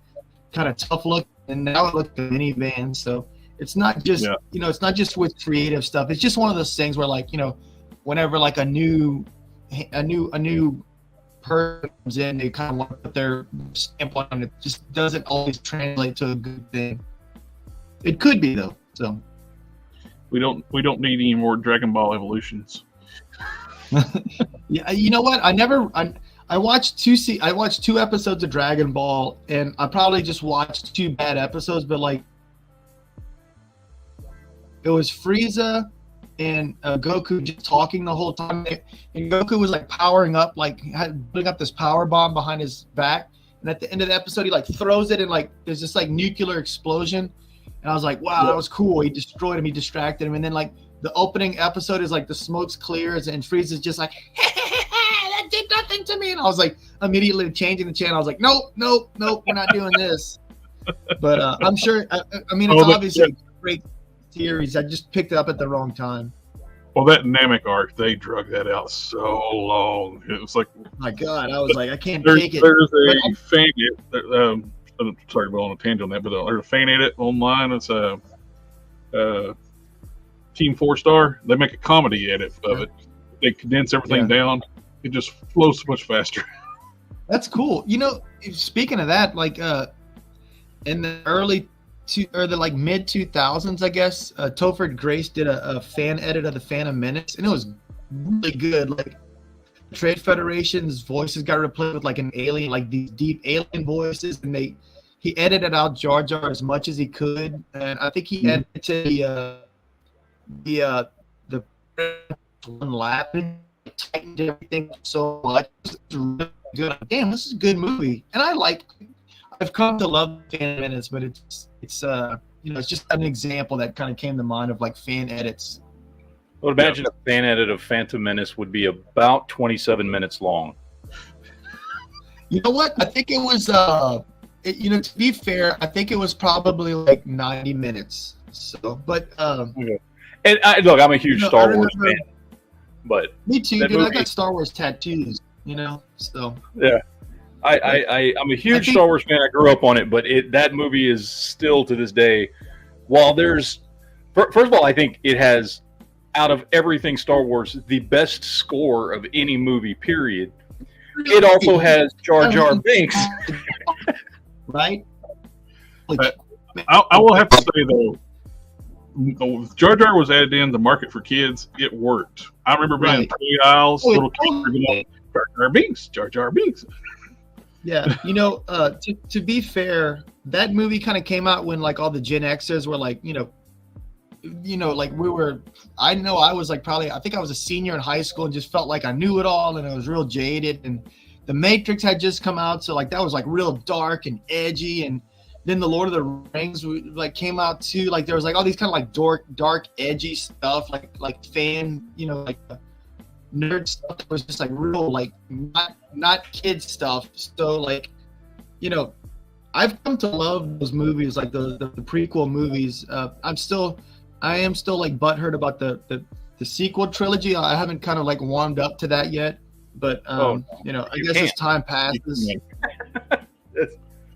kind of tough look. And now it looks like a minivan. So it's not just, it's not just with creative stuff. It's just one of those things where, like, whenever, like, a new person comes in, they kind of want to put their stamp on it. It just doesn't always translate to a good thing. It could be, though. So we don't need any more Dragon Ball evolutions. Yeah, you know what? I watched 2 episodes of Dragon Ball, and I probably just watched 2 bad episodes, but, like, it was Frieza and Goku just talking the whole time, and Goku was, like, powering up, like, putting up this power bomb behind his back, and at the end of the episode, he, like, throws it, and, like, there's this, like, nuclear explosion, and I was like, wow, that was cool. He destroyed him, he distracted him, and then, like, the opening episode is, like, the smoke's clear, and Frieza's just like, that did nothing to me, and I was, like, immediately changing the channel. I was like, nope, we're not doing this. But I'm sure, I mean, it's obviously a great series. I just picked it up at the wrong time. Well, that Namek arc, they drug that out so long. It was like, oh my God, I was like, I can't take it. There's a fan edit. Sorry, well, on a tangent on that, but there's a fan edit online. It's Team 4-Star. They make a comedy edit of it. They condense everything down. It just flows so much faster. That's cool. Speaking of that, like in the mid 2000s, I guess, Topher Grace did a fan edit of the Phantom Menace, and it was really good. Like, Trade Federation's voices got replaced with, like, an alien, like these deep alien voices, and he edited out Jar Jar as much as he could, and I think he edited the one laughing like tightened everything so much. It was really good. Damn, this is a good movie, and I've come to love fan minutes, but it's it's just an example that kind of came to mind of like fan edits. I would imagine a fan edit of Phantom Menace would be about 27 minutes long. You know what? I think it was, to be fair, I think it was probably like 90 minutes. So, but. And look, I'm a huge Star Wars fan. But me too, dude. I got Star Wars tattoos, so. Yeah. I'm a huge Star Wars fan. I grew up on it, but that movie is still to this day, while there's, first of all, I think it has, out of everything Star Wars, the best score of any movie, period. It also has Jar Jar Binks. Right? I will have to say, though, Jar Jar was added in the market for kids. It worked. I remember being in play aisles, little kids were going, Jar Jar Binks, Jar Jar Binks. Yeah, to be fair, that movie kind of came out when like all the Gen Xers were like, like we were. I know I was like I think I was a senior in high school and just felt like I knew it all and I was real jaded. And The Matrix had just come out, so like that was like real dark and edgy. And then The Lord of the Rings like came out too. Like there was like all these kind of like dark, edgy stuff, like fan, like nerd stuff that was just like real, like not kid stuff. So like, I've come to love those movies, like the prequel movies. I am still like butthurt about the sequel trilogy. I haven't kind of like warmed up to that yet, but I guess as time passes.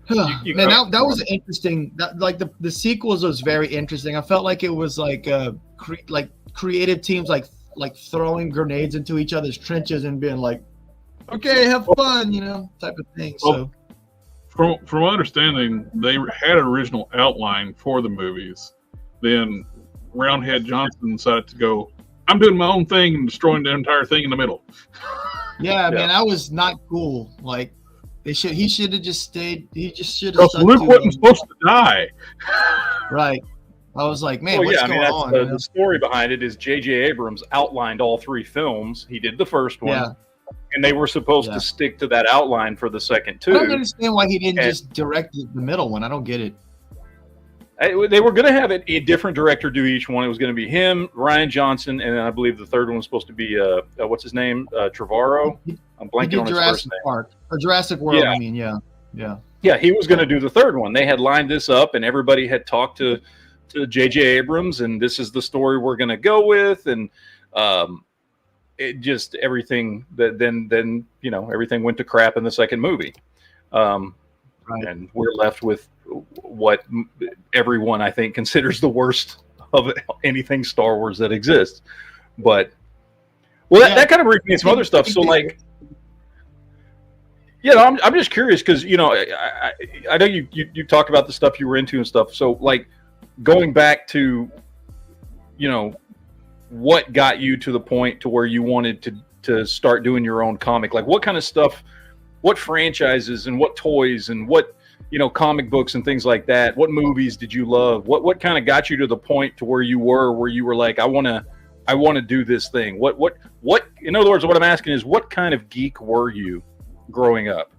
Man, that was interesting. The sequels was very interesting. I felt like it was like creative teams like throwing grenades into each other's trenches and being like, okay, have fun, type of thing. So from my understanding, they had an original outline for the movies. Then Roundhead Johnson decided to go, I'm doing my own thing and destroying the entire thing in the middle. Yeah, man, that was not cool. Like he should have just stayed. He just should have. Luke wasn't supposed to die. Right. I was like, man, what's going on? The story behind it is J.J. Abrams outlined all three films. He did the first one, and they were supposed to stick to that outline for the second two. I don't understand why he didn't just direct the middle one. I don't get it. They were going to have a different director do each one. It was going to be him, Rian Johnson, and then I believe the third one was supposed to be what's his name, Trevorrow. I'm blanking on his first name. Park or Jurassic World. I mean, yeah. Yeah, he was going to do the third one. They had lined this up, and everybody had talked to J.J. Abrams, and this is the story we're going to go with, and it just everything that then everything went to crap in the second movie, and we're left with what everyone I think considers the worst of anything Star Wars that exists. But that kind of brings me to some other stuff. So like, I'm just curious because I know you talked about the stuff you were into and stuff. So like going back to what got you to the point to where you wanted to start doing your own comic, like what kind of stuff, what franchises and what toys and what comic books and things like that, what movies did you love, what kind of got you to the point to where you were like I want to do this thing, what in other words, what I'm asking is what kind of geek were you growing up?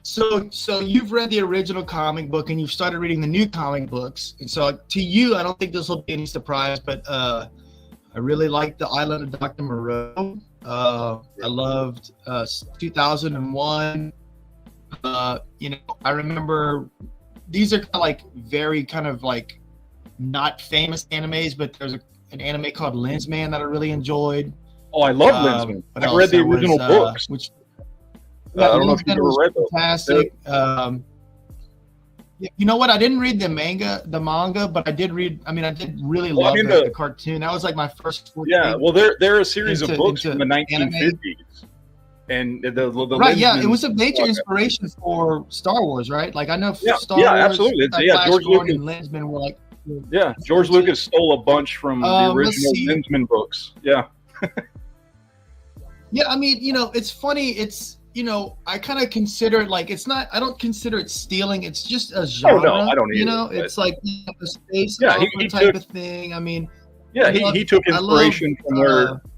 So you've read the original comic book and you've started reading the new comic books, and so to you I don't think this will be any surprise, but I really liked The Island of Dr. Moreau. I loved 2001. I remember these are kind of like very kind of like not famous animes, but there's an anime called Lensman that I really enjoyed. Oh, I love Lensman. I read the original books. Which I don't know if you ever read those. Fantastic. You know what? I didn't read the manga, but I did read. I mean, I did really love the cartoon. That was like my first. Yeah, well, they're a series of books from the 1950s. And the right, yeah, it was a major inspiration for Star Wars, right? Like I know Star Wars, absolutely. George Lucas and Lensman were like, George Lucas stole a bunch from the original Lensman books. Yeah. Yeah, I mean, it's funny. It's I kind of consider it like it's not. I don't consider it stealing. It's just a genre. Oh no, I don't either. It's like a space opera type of thing. I mean, Yeah, he took inspiration from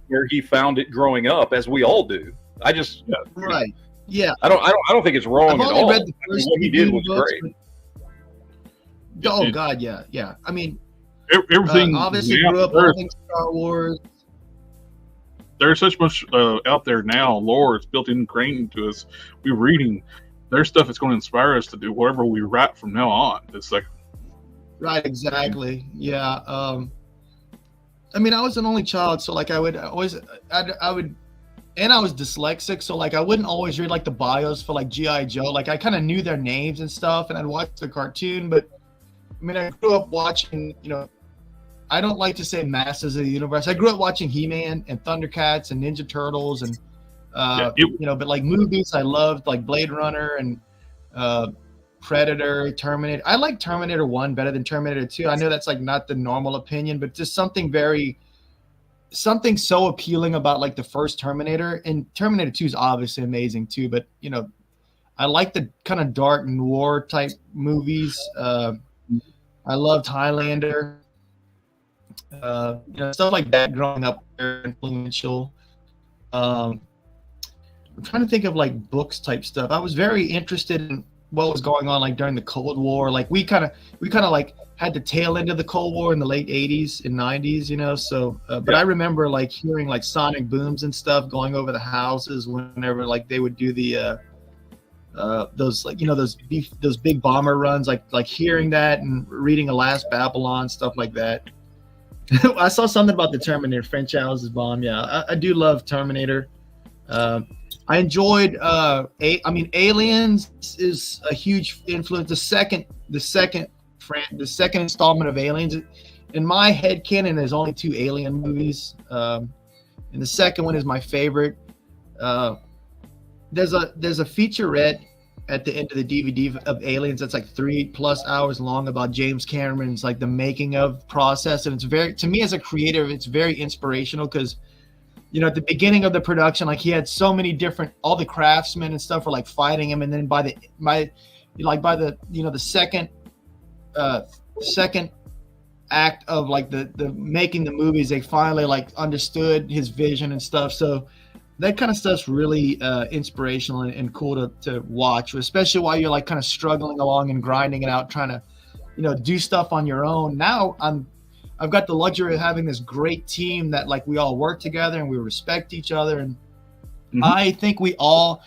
where he found it growing up, as we all do. Right. Yeah. I don't think it's wrong at all. Read the first what he did was great. Oh God, yeah. I mean, everything. Obviously, grew up loving Star Wars. There's such much out there now. Lore is built ingrained into us. We're reading. There's stuff that's going to inspire us to do whatever we write from now on. It's like, right, exactly. Yeah. I mean, I was an only child, so like I would always, I would, and I was dyslexic, so like I wouldn't always read like the bios for like G.I. Joe. Like I kind of knew their names and stuff, and I'd watch the cartoon. But I mean, I grew up watching, I don't like to say Masters of the Universe. I grew up watching He-Man and Thundercats and Ninja Turtles and but like movies I loved, like Blade Runner and Predator, Terminator. I like Terminator 1 better than Terminator 2. I know that's like not the normal opinion, but just something so appealing about like the first Terminator. And Terminator 2 is obviously amazing too, but I like the kind of dark noir type movies. I loved Highlander. Stuff like that growing up, very influential. I'm trying to think of like books type stuff. I was very interested in what was going on like during the Cold War. Like we kind of like had the tail end of the Cold War in the late 80s and 90s, so but I remember like hearing like sonic booms and stuff going over the houses whenever like they would do the those like those big bomber runs, like hearing that and reading Alas Babylon, stuff like that. I saw something about the Terminator, French House's bomb. Yeah, I do love Terminator. I enjoyed Aliens is a huge influence. The second installment of Aliens, in my headcanon, there's only 2 Alien movies, and the second one is my favorite. There's a featurette at the end of the DVD of Aliens that's like 3+ hours long about James Cameron's like the making of process, and it's very, to me as a creator, it's very inspirational because at the beginning of the production, like he had so many different, all the craftsmen and stuff were like fighting him, and then by the second act of like the making the movies, they finally like understood his vision and stuff. So that kind of stuff's really inspirational and cool to watch, especially while you're like kind of struggling along and grinding it out, trying to do stuff on your own. Now I've got the luxury of having this great team that like we all work together and we respect each other. And I think we all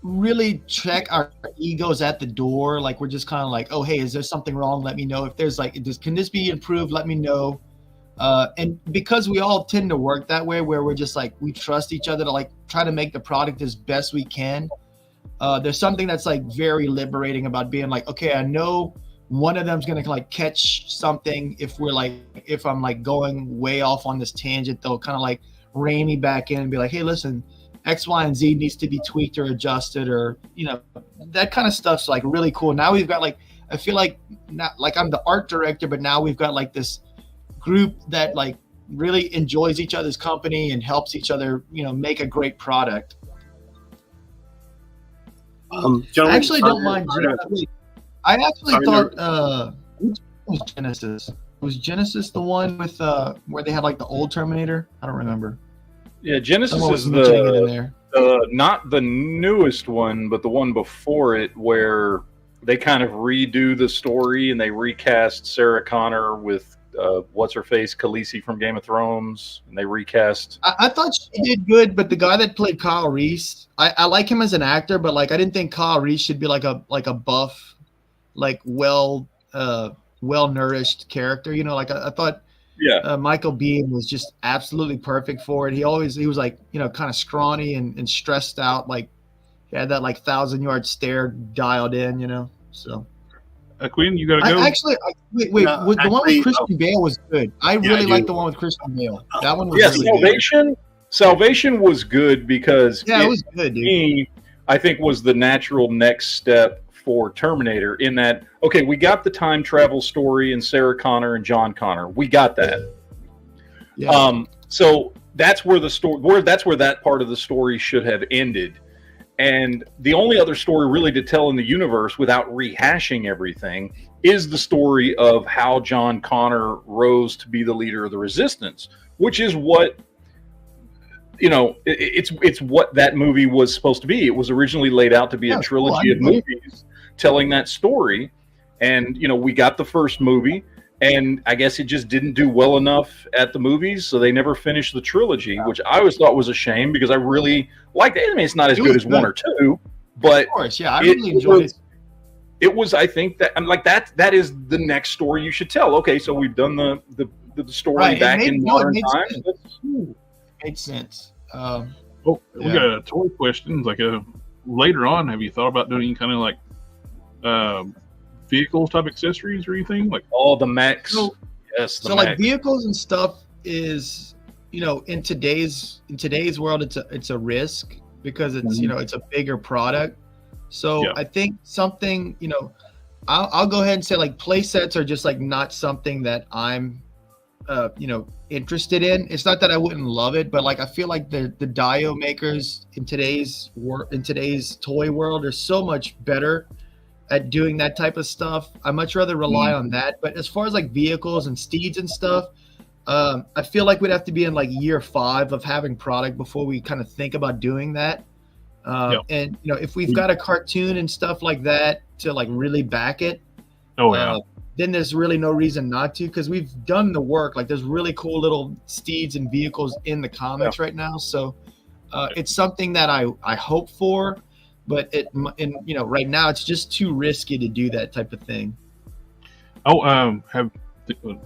really check our egos at the door. Like we're just kind of like, oh, hey, is there something wrong? Let me know. If there's like, can this be improved? Let me know. And because we all tend to work that way, where we're just like, we trust each other to like try to make the product as best we can. There's something that's like very liberating about being like, okay, I know one of them's gonna like catch something. If I'm like going way off on this tangent, they'll kind of like rein me back in and be like, hey, listen, X, Y, and Z needs to be tweaked or adjusted, or that kind of stuff's like really cool. Now we've got like, I feel like not like I'm the art director, but now we've got like this group that like really enjoys each other's company and helps each other, make a great product. I actually don't mind. I actually thought which was Genesis? Was Genesis the one with where they had like the old Terminator? I don't remember. Yeah, Genesis is not the newest one, but the one before it, where they kind of redo the story and they recast Sarah Connor with what's her face, Khaleesi from Game of Thrones, and they recast. I thought she did good, but the guy that played Kyle Reese, I like him as an actor, but like I didn't think Kyle Reese should be like a buff, like well nourished character. Like I thought. Yeah, Michael Biehn was just absolutely perfect for it. He was like kind of scrawny and stressed out, like he had that like 1,000-yard stare dialed in, so. Quinn, you gotta go. Wait. The one with Christian Bale was good. I really liked the one with Christian Bale. That one was really good. Salvation was good because it was good, dude. I think was the natural next step for Terminator, in that, okay, we got the time travel story and Sarah Connor and John Connor. We got that. Yeah. So that's where the story, that's where that part of the story should have ended. And the only other story really to tell in the universe without rehashing everything is the story of how John Connor rose to be the leader of the Resistance, which is what, it's what that movie was supposed to be. It was originally laid out to be a trilogy of movies telling that story. And, we got the first movie, and I guess it just didn't do well enough at the movies, so they never finished the trilogy, which I always thought was a shame because I really liked it. I mean, it's not as good as 1 or 2, but of course, yeah, I really enjoyed it. It was, I think that I'm like that is the next story you should tell. Okay, so we've done the story back in modern times. Makes sense. We got a toy question. Like later on, have you thought about doing any kind of like vehicles type accessories or anything? Like the mechs? So like vehicles and stuff is, in today's world, it's a risk because it's it's a bigger product. So I think something, I'll go ahead and say like play sets are just like not something that I'm interested in. It's not that I wouldn't love it, but like I feel like the dio makers in today's toy world are so much better at doing that type of stuff. I much rather rely on that. But as far as like vehicles and steeds and stuff, I feel like we'd have to be in like year 5 of having product before we kind of think about doing that. And if we've got a cartoon and stuff like that to like really back it, then there's really no reason not to, because we've done the work. Like there's really cool little steeds and vehicles in the comics right now. So it's something that I hope for, but right now it's just too risky to do that type of thing.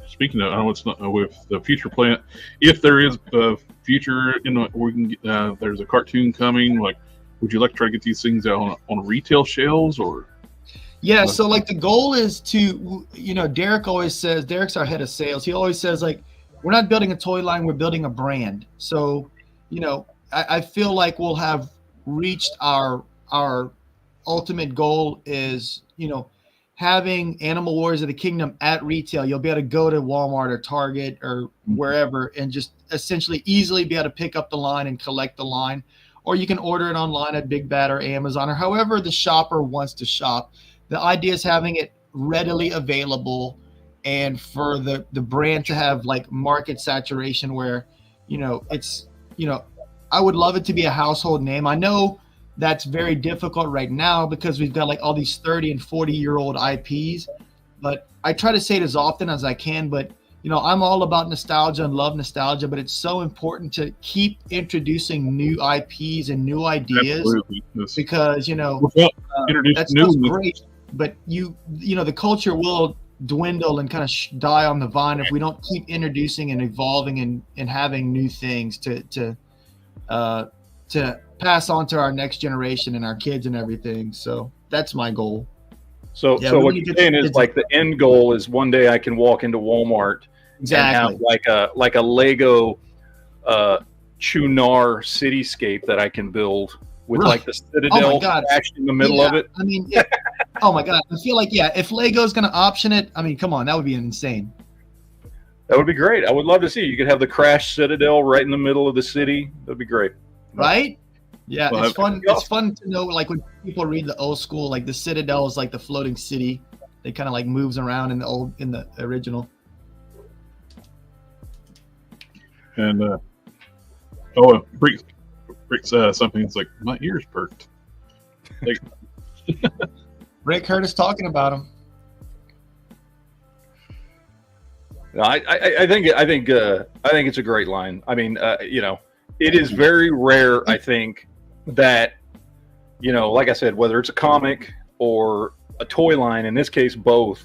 Speaking of, I know it's not with the future plan. If there is a future, we can there's a cartoon coming. Like, would you like to try to get these things out on retail shelves or? Yeah, so like the goal is to, Derek always says, Derek's our head of sales. He always says like, we're not building a toy line, we're building a brand. So, I feel like we'll have reached our ultimate goal is, having Animal Warriors of the Kingdom at retail. You'll be able to go to Walmart or Target or wherever and just essentially easily be able to pick up the line and collect the line. Or you can order it online at Big Bad or Amazon or however the shopper wants to shop. The idea is having it readily available and for the brand to have like market saturation where, it's, I would love it to be a household name. I know that's very difficult right now because we've got like all these 30 and 40-year-old IPs, but I try to say it as often as I can, but I'm all about nostalgia and love nostalgia, but it's so important to keep introducing new IPs and new ideas because, that's great, but the culture will dwindle and kind of die on the vine if we don't keep introducing and evolving and having new things to pass on to our next generation and our kids and everything. So that's my goal. So what you're saying is like the end goal is one day I can walk into Walmart and have like a Lego Chunar cityscape that I can build with like the Citadel stashed in the middle of it. I mean, oh my God. I feel like, if Lego's going to option it, I mean, come on, that would be insane. That would be great. I would love to see. You could have the crashed Citadel right in the middle of the city. That'd be great. Right? Yeah, it's fun. It's fun to know, like when people read the old school, like the Citadel is like the floating city. It kind of like moves around in the original. And Rick's something's like my ears perked. Like, Rick heard us talking about him. I think it's a great line. I mean, it is very rare, I think, that, like I said, whether it's a comic or a toy line, in this case, both,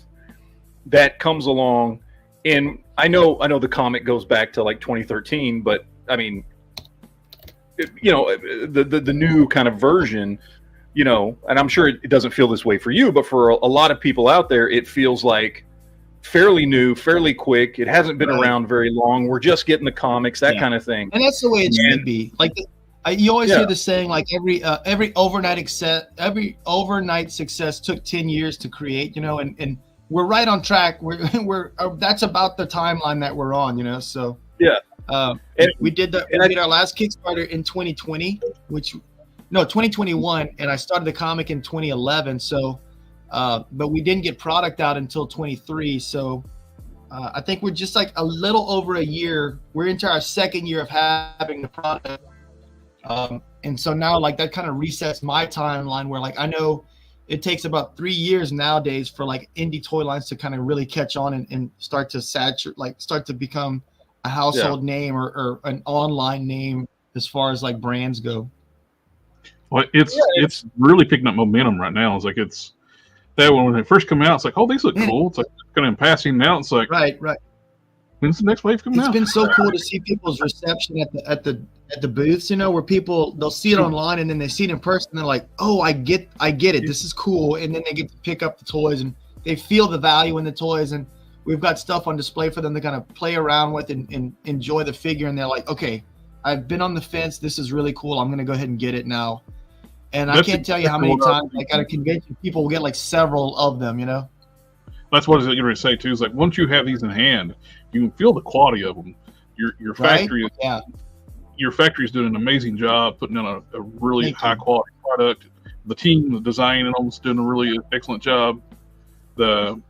that comes along. And I know the comic goes back to like 2013, but I mean, the new kind of version, and I'm sure it doesn't feel this way for you, but for a lot of people out there, it feels like fairly new, fairly quick. It hasn't been around very long. We're just getting the comics, that kind of thing. And that's the way it should be. Like you always hear the saying, like every overnight success took 10 years to create, and we're right on track. We're that's about the timeline that we're on, so yeah. We did our last Kickstarter in 2020, which No, 2021, and I started the comic in 2011. So, but we didn't get product out until 23. So, I think we're just like a little over a year. We're into our second year of having the product, and so now like that kind of resets my timeline. Where like I know it takes about 3 years nowadays for like indie toy lines to kind of really catch on and start to saturate, like start to become a household name or an online name as far as like brands go. Well, it's really picking up momentum right now. It's like it's that when it first come out, it's like, oh, these look cool. It's like kind of in passing now. It's like right. When's the next wave coming out? It's been so cool to see people's reception at the booths. You know, where people they'll see it online and then they see it in person. And they're like, oh, I get it. This is cool. And then they get to pick up the toys and they feel the value in the toys. And we've got stuff on display for them to kind of play around with and enjoy the figure. And they're like, okay, I've been on the fence. This is really cool. I'm going to go ahead and get it now. And I can't tell you how many times like at a convention people will get like several of them, you know. That's what I was going to say too. Is like once you have these in hand, you can feel the quality of them. Your factory, your factory is doing an amazing job putting in a really high quality product. The team, the design, and all is doing a really excellent job. In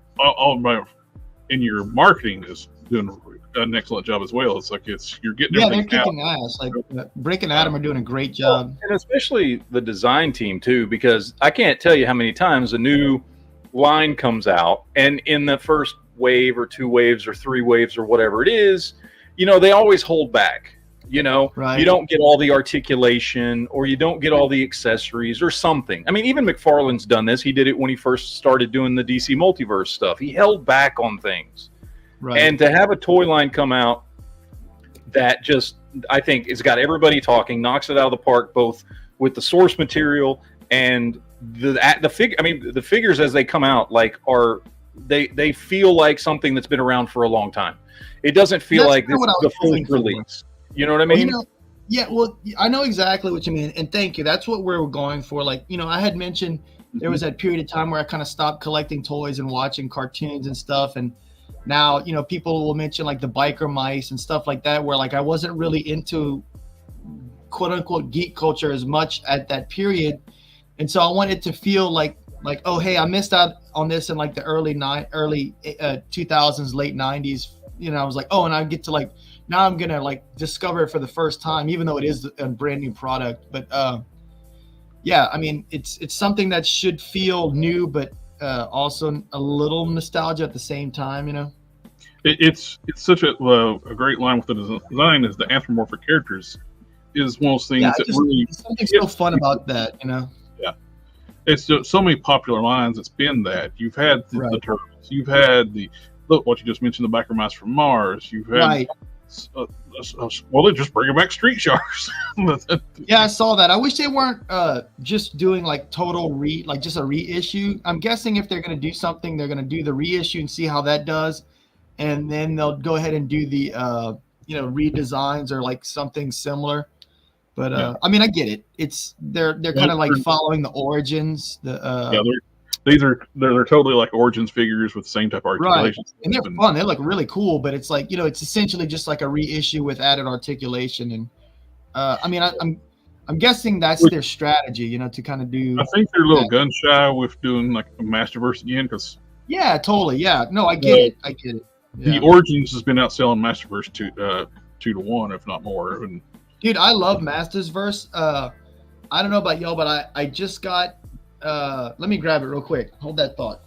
your marketing is doing an excellent job as well. It's like you're getting they're kicking ass. Like Brick and Adam are doing a great job, and especially the design team too. Because I can't tell you how many times a new line comes out, and in the first wave or 2 waves or 3 waves or whatever it is, you know, they always hold back. You know, you don't get all the articulation or you don't get all the accessories or something. I mean, even McFarlane's done this. He did it when he first started doing the DC Multiverse stuff. He held back on things. And to have a toy line come out that just, I think, has got everybody talking, knocks it out of the park, both with the source material and the figure. I mean, the figures as they come out, like they feel like something that's been around for a long time. It doesn't feel like this is the full release. You know what I mean? Well, I know exactly what you mean, and thank you. That's what we're going for. Like, you know, I had mentioned there was that period of time where I kind of stopped collecting toys and watching cartoons and stuff, and now, you know, people will mention like the biker mice and stuff like that, where like I wasn't really into quote unquote geek culture as much at that period, and so I wanted to feel like oh, hey, I missed out on this in like the early 2000s, late 90s. You know, I was like, oh, and I get to like. Now I'm gonna like discover it for the first time, even though it is a brand new product. But yeah, I mean, it's something that should feel new, but also a little nostalgia at the same time. You know, it's such a great line with the design is the anthropomorphic characters is one of those things that really something so fun about that. You know, it's just so many popular lines. It's been that you've had the turtles, you've had what you just mentioned, the biker mice from Mars, you've had. Well, they just bring back Street Sharks. Yeah, I saw that. I wish they weren't just doing like total just a reissue. I'm guessing if they're going to do something, they're going to do the reissue and see how that does, and then they'll go ahead and do the redesigns or like something similar. But I mean, I get it. It's they're kind of like following the origins. They're totally like Origins figures with the same type of articulation. Right. And they're fun. They look really cool, but it's like, you know, it's essentially just like a reissue with added articulation. And I mean, I'm guessing that's their strategy, you know, to kind of do. I think they're a little gun shy with doing like a Masterverse again, because. Yeah, totally. Yeah, no, I get it. Yeah. The Origins has been outselling Masterverse 2 to 1, if not more. And dude, I love Mastersverse. I don't know about y'all, but I just got. Let me grab it real quick. Hold that thought.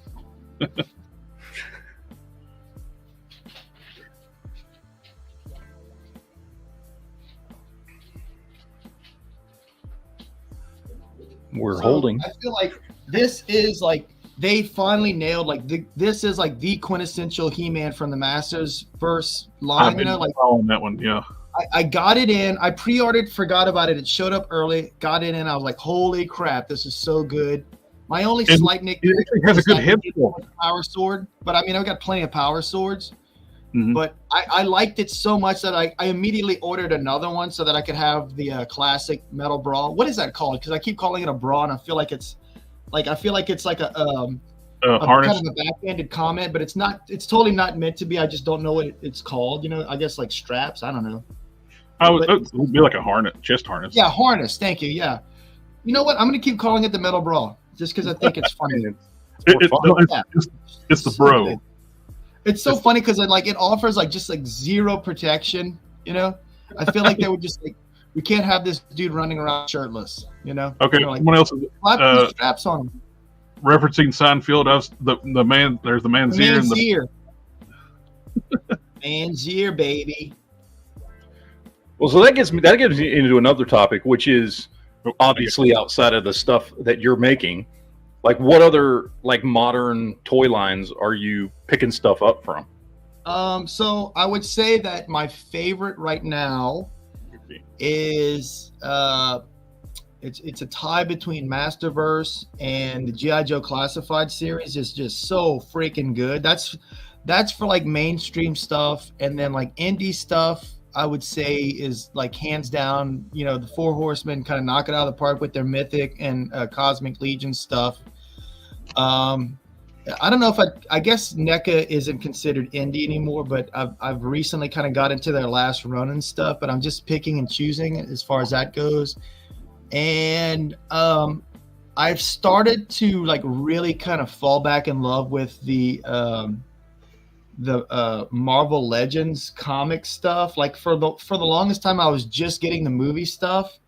We're holding. I feel like this is like they finally nailed like this is like the quintessential He-Man from the Mastersverse line. You know, like following that one, yeah. I got it in. I pre-ordered, forgot about it. It showed up early. Got it in. I was like, holy crap, this is so good. My only slight nickname has a good head power sword, but I mean, I've got plenty of power swords. Mm-hmm. But I liked it so much that I immediately ordered another one so that I could have the classic metal bra. What is that called? Because I keep calling it a bra, and I feel like it's like a harness. kind of a backhanded comment, but it's not. It's totally not meant to be. I just don't know what it's called. You know, I guess like straps. I don't know. It would be like a harness, chest harness. Yeah, harness. Thank you. Yeah. You know what? I'm gonna keep calling it the Metal Brawl just because I think it's funny. It's the bro. Good. It's so funny because it offers just zero protection. You know, I feel like they would just we can't have this dude running around shirtless. You know. Okay. Someone else is straps on him. Referencing Seinfeld, the man. There's the man's ear. Man's ear. Man's ear, baby. Well, so that gets me into another topic, which is obviously outside of the stuff that you're making. Like, what other modern toy lines are you picking stuff up from? So I would say that my favorite right now is it's a tie between Masterverse and the G.I. Joe Classified series. Is just so freaking good. That's for mainstream stuff, and then indie stuff I would say is hands down, the Four Horsemen kind of knock it out of the park with their Mythic and Cosmic Legion stuff. I don't know if I guess NECA isn't considered indie anymore, but I've recently kind of got into their last run and stuff, but I'm just picking and choosing as far as that goes. And I've started to really kind of fall back in love with the Marvel Legends comic stuff. For the longest time I was just getting the movie stuff,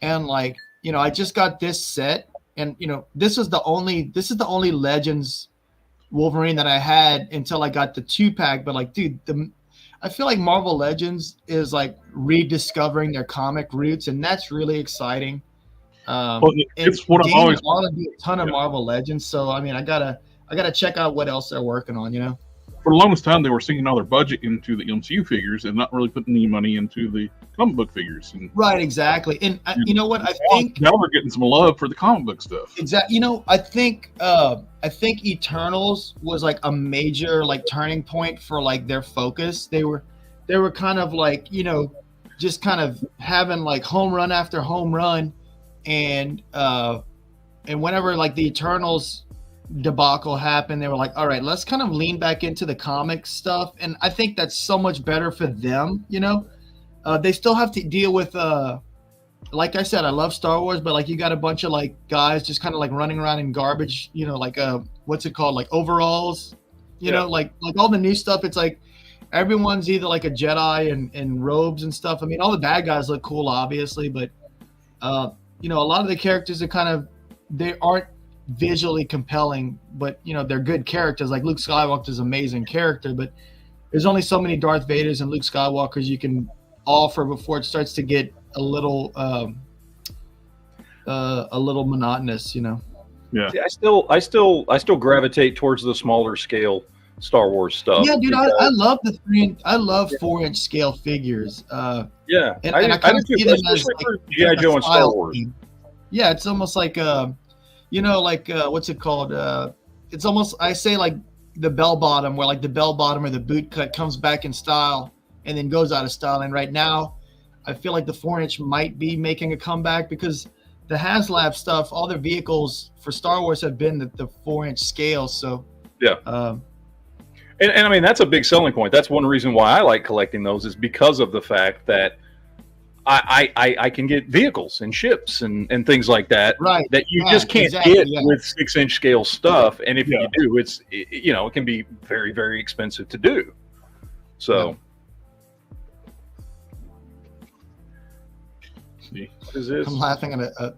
and I just got this set, and this is the only Legends Wolverine that I had until I got the 2-pack. But dude, I feel like Marvel Legends is rediscovering their comic roots, and that's really exciting. It's what I've always wanted to do a ton of Marvel Legends, so I mean I gotta check out what else they're working on, For the longest time, they were sinking all their budget into the MCU figures and not really putting any money into the comic book figures. Right, exactly. And you know what? I think now they're getting some love for the comic book stuff. Exactly. I think Eternals was a major turning point for their focus. They were kind of just kind of having home run after home run, and whenever the Eternals debacle happened, they were all right, let's kind of lean back into the comic stuff, and I think that's so much better for them. They still have to deal with like I said, I love Star Wars, but you got a bunch of guys just kind of running around in garbage, what's it called, overalls, all the new stuff. It's everyone's either a Jedi and robes and stuff. I mean, all the bad guys look cool, obviously, but a lot of the characters are they aren't visually compelling, but they're good characters. Luke Skywalker is an amazing character, but there's only so many Darth Vaders and Luke Skywalkers you can offer before it starts to get a little monotonous. Yeah. See, I still gravitate towards the smaller scale Star Wars stuff. Yeah, dude, I love the 4-inch scale figures. Yeah, and I kind of see them as G.I. Joe and Star Wars. Theme. Yeah, it's almost what's it called? It's almost, I say the bell bottom, where the bell bottom or the boot cut comes back in style and then goes out of style. And right now, I feel like the 4-inch might be making a comeback because the HasLab stuff, all their vehicles for Star Wars have been the 4-inch scale. So yeah. And I mean, that's a big selling point. That's one reason why I like collecting those, is because of the fact that I can get vehicles and ships and things like that, right, that you just can't get with 6-inch scale stuff. And if you do, it can be very, very expensive to do. So what is this? I'm laughing at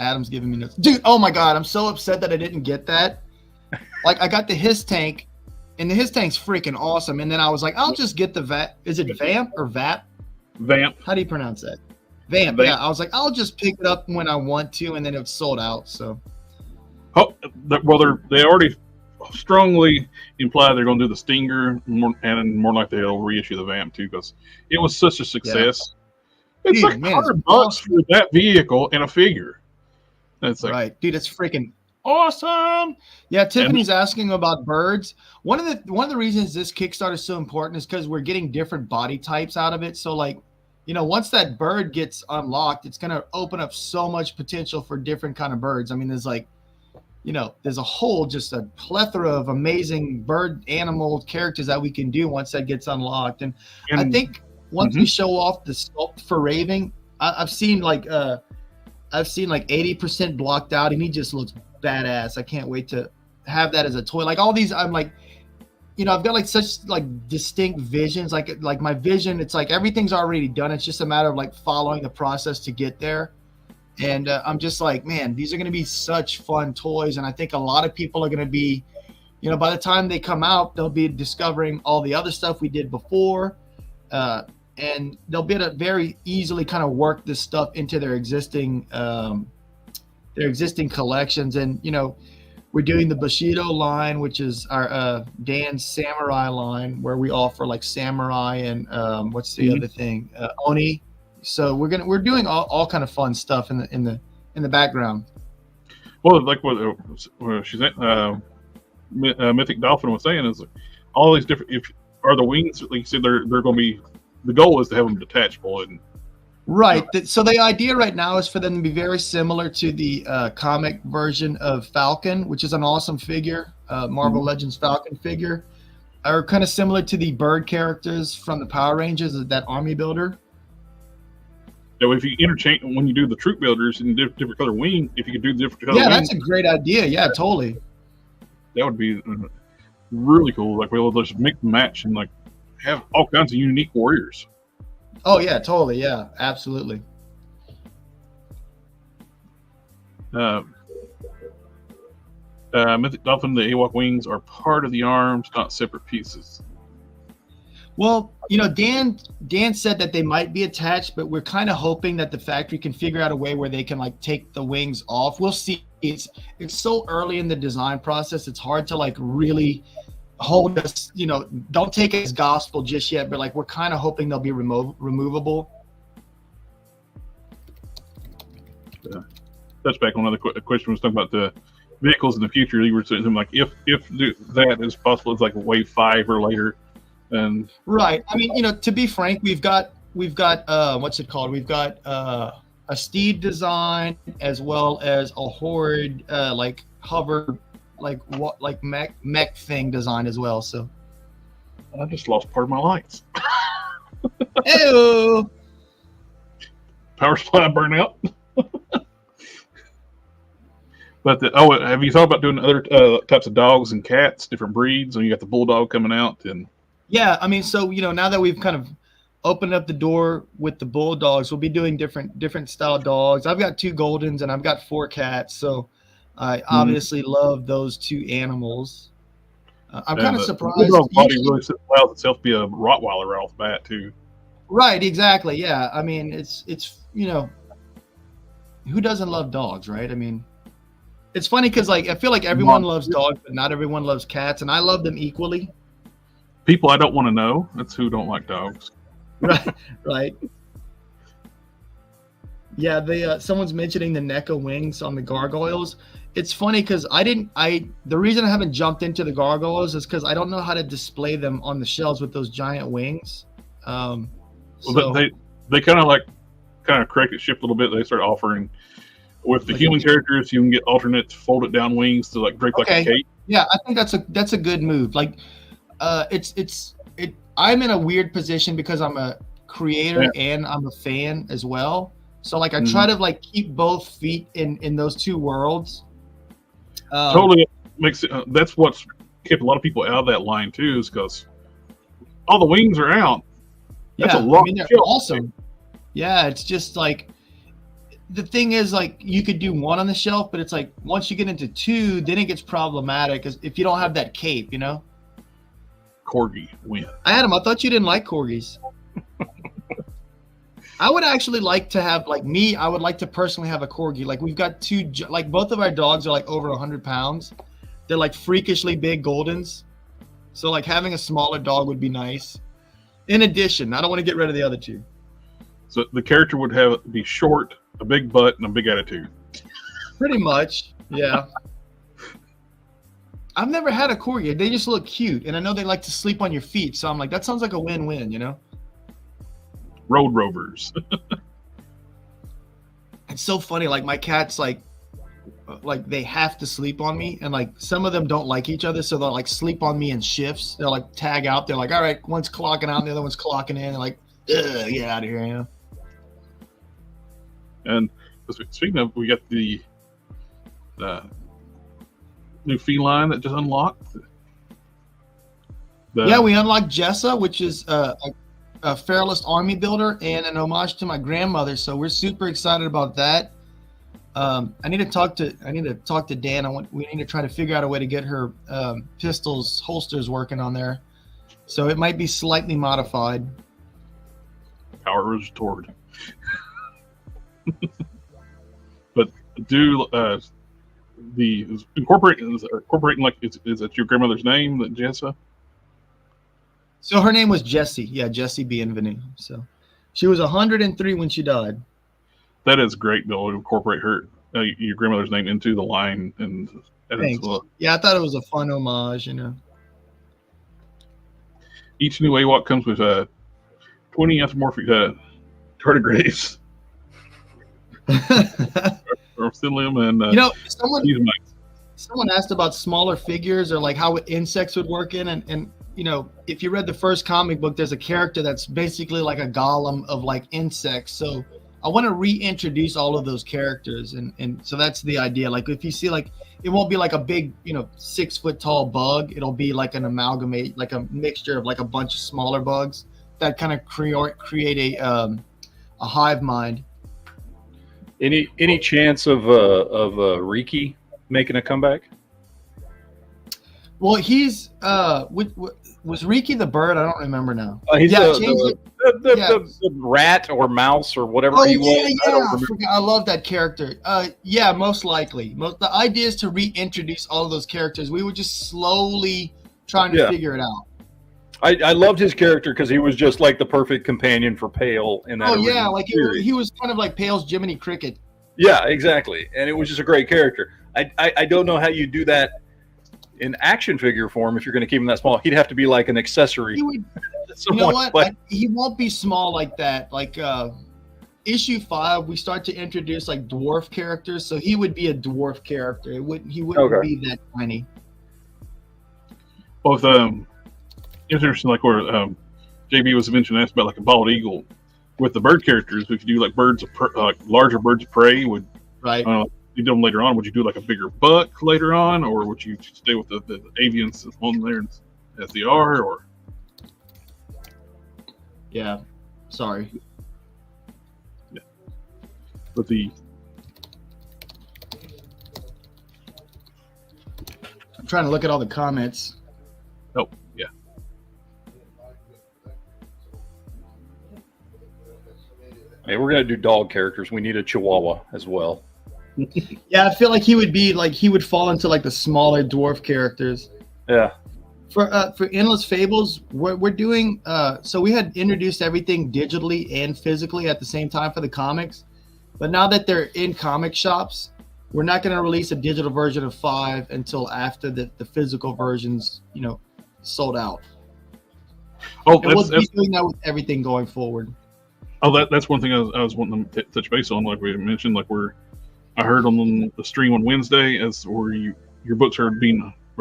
Adam's giving me notes. Dude, oh my God, I'm so upset that I didn't get that. I got the His Tank, and the His Tank's freaking awesome. And then I was I'll just get the VAP. Is it VAMP or VAP? Vamp. How do you pronounce that? Vamp. Yeah, I was I'll just pick it up when I want to, and then it's sold out. So, they already strongly imply they're going to do the Stinger, and more like they'll reissue the Vamp too, because it was such a success. Yeah. It's $100 for that vehicle and a figure. That's right, dude. It's freaking awesome. Yeah, Tiffany's asking about birds. One of the reasons this Kickstarter is so important is because we're getting different body types out of it. So once that bird gets unlocked, it's going to open up so much potential for different kind of birds. I mean, there's there's a whole, just a plethora of amazing bird animal characters that we can do once that gets unlocked. And I think once we show off the sculpt for Raving, I've seen I've seen like 80% blocked out, and he just looks badass. I can't wait to have that as a toy. Like all these, I'm like, you know, I've got like such like distinct visions. Like my vision, it's like everything's already done. It's just a matter of like following the process to get there. And I'm just like, man, these are going to be such fun toys. And I think a lot of people are going to be, you know, by the time they come out, they'll be discovering all the other stuff we did before. And they'll be able to very easily kind of work this stuff into their existing collections. And, you know, we're doing the Bushido line, which is our Dan's Samurai line, where we offer like Samurai and what's the other thing? Oni. So we're doing all kind of fun stuff in the background. Well, like what she's Mythic Dolphin was saying is all these different. If are the wings, like you said, they're going to be. The goal is to have them detachable and. Right. So the idea right now is for them to be very similar to the comic version of Falcon, which is an awesome figure, Marvel Legends Falcon figure, or kind of similar to the bird characters from the Power Rangers, that army builder. So if you interchange when you do the troop builders in different color wing, if you could do the different color wings, that's a great idea. Yeah, totally. That would be really cool. Like we'll just mix and match and like have all kinds of unique warriors. Oh yeah, totally. Yeah, absolutely. Mythic Dolphin, the AWOK wings are part of the arms, not separate pieces. Well, you know, Dan said that they might be attached, but we're kind of hoping that the factory can figure out a way where they can like take the wings off. We'll see. It's so early in the design process. It's hard to like really hold us, you know, don't take it as gospel just yet, but like we're kind of hoping they'll be removable. Touch back on another question. Was talking about the vehicles in the future. You were saying something like if that is possible, it's like wave 5 or later. And right. I mean, you know, to be frank, we've got what's it called? We've got a steed design as well as a horde like hover like mech thing design as well. So I just lost part of my lights. Ew. Power supply burn out. But have you thought about doing other types of dogs and cats, different breeds? And you got the bulldog coming out, and yeah, I mean, so you know, now that we've kind of opened up the door with the bulldogs, we'll be doing different style dogs. I've got 2 Goldens and I've got 4 cats, so I obviously love those 2 animals. I'm kind of surprised. The bulldog body really allows itself to be a Rottweiler right off the bat too. Right, exactly. Yeah, I mean, it's you know, who doesn't love dogs, right? I mean, it's funny because like I feel like everyone loves dogs, but not everyone loves cats, and I love them equally. People I don't want to know. That's who don't like dogs. Right. Yeah, someone's mentioning the NECA wings on the gargoyles. It's funny because the reason I haven't jumped into the gargoyles is because I don't know how to display them on the shelves with those giant wings. They kind of correct it, shift a little bit. They start offering with the human characters, you can get alternates, folded down wings to like drape like a cape. Yeah, I think that's a good move. Like, I'm in a weird position because I'm a creator and I'm a fan as well. So like I try to like keep both feet in those 2 worlds. Totally makes it. That's what's kept a lot of people out of that line too, is because all the wings are out. That's a lot. I mean, they're awesome. Yeah, it's just like the thing is like you could do 1 on the shelf, but it's like once you get into 2, then it gets problematic if you don't have that cape, you know. Corgi win. Adam, I thought you didn't like corgis. I would actually like to have, like me, I would like to personally have a corgi. Like we've got 2, like both of our dogs are like over 100 pounds. They're like freakishly big Goldens. So like having a smaller dog would be nice. In addition, I don't want to get rid of the other 2. So the character would be short, a big butt, and a big attitude. Pretty much, yeah. I've never had a corgi. They just look cute, and I know they like to sleep on your feet. So I'm like, that sounds like a win-win, you know? Road rovers. It's so funny. Like my cats, like they have to sleep on me, and like some of them don't like each other, so they'll like sleep on me in shifts. They'll like tag out. They're like, all right, one's clocking out, and the other one's clocking in. They're like, ugh, get out of here, you know. And speaking of, we got the new feline that just unlocked. Yeah, we unlocked Jessa, which is a Feralist army builder and an homage to my grandmother. So we're super excited about that. I need to talk to Dan. We need to try to figure out a way to get her pistols holsters working on there. So it might be slightly modified. Power restored. But do the incorporating like is it your grandmother's name, that Jessa? So her name was Jessie. Yeah, Jessie Bienvenu. So she was 103 when she died. That is great, Bill, to incorporate her your grandmother's name into the line and yeah, I thought it was a fun homage, you know. Each new AWOK comes with 20 anthropomorphic tardigrades. or Phylum and you know, someone asked about smaller figures or like how insects would work in, and you know, if you read the first comic book, there's a character that's basically like a golem of like insects. So I want to reintroduce all of those characters, and so that's the idea. Like if you see, like, it won't be like a big, you know, 6 foot tall bug. It'll be like an amalgamate, like a mixture of like a bunch of smaller bugs that kind of create a hive mind. Any chance of Riki making a comeback? Well, he's was Riki the bird? I don't remember now. He's the rat or mouse or whatever he was. Yeah, I love that character. Yeah, most likely. The idea is to reintroduce all of those characters. We were just slowly trying to figure it out. I loved his character because he was just like the perfect companion for Pale in that. Oh yeah, like he was kind of like Pale's Jiminy Cricket. Yeah, exactly, and it was just a great character. I don't know how you do that in action figure form if you're going to keep him that small. He'd have to be like an accessory. He would, you know what? He won't be small like that. Like issue 5, we start to introduce like dwarf characters, so he would be a dwarf character. He wouldn't be that tiny. Both interesting, like where JB was mentioning, asked about like a bald eagle with the bird characters. We could do like larger birds of prey. Would you do them later on? Would you do like a bigger buck later on, or would you stay with the avians on there as they are? Or yeah, sorry. Yeah, but I'm trying to look at all the comments. Oh yeah. Hey, we're gonna do dog characters. We need a Chihuahua as well. Yeah, I feel like he would fall into like the smaller dwarf characters. Yeah. For Endless Fables, we're doing so we had introduced everything digitally and physically at the same time for the comics, but now that they're in comic shops, we're not going to release a digital version of 5 until after the physical versions, you know, sold out. Oh, and we'll be doing that with everything going forward. Oh, that's one thing I was wanting to touch base on, like we mentioned, like I heard on the stream on Wednesday as where your books are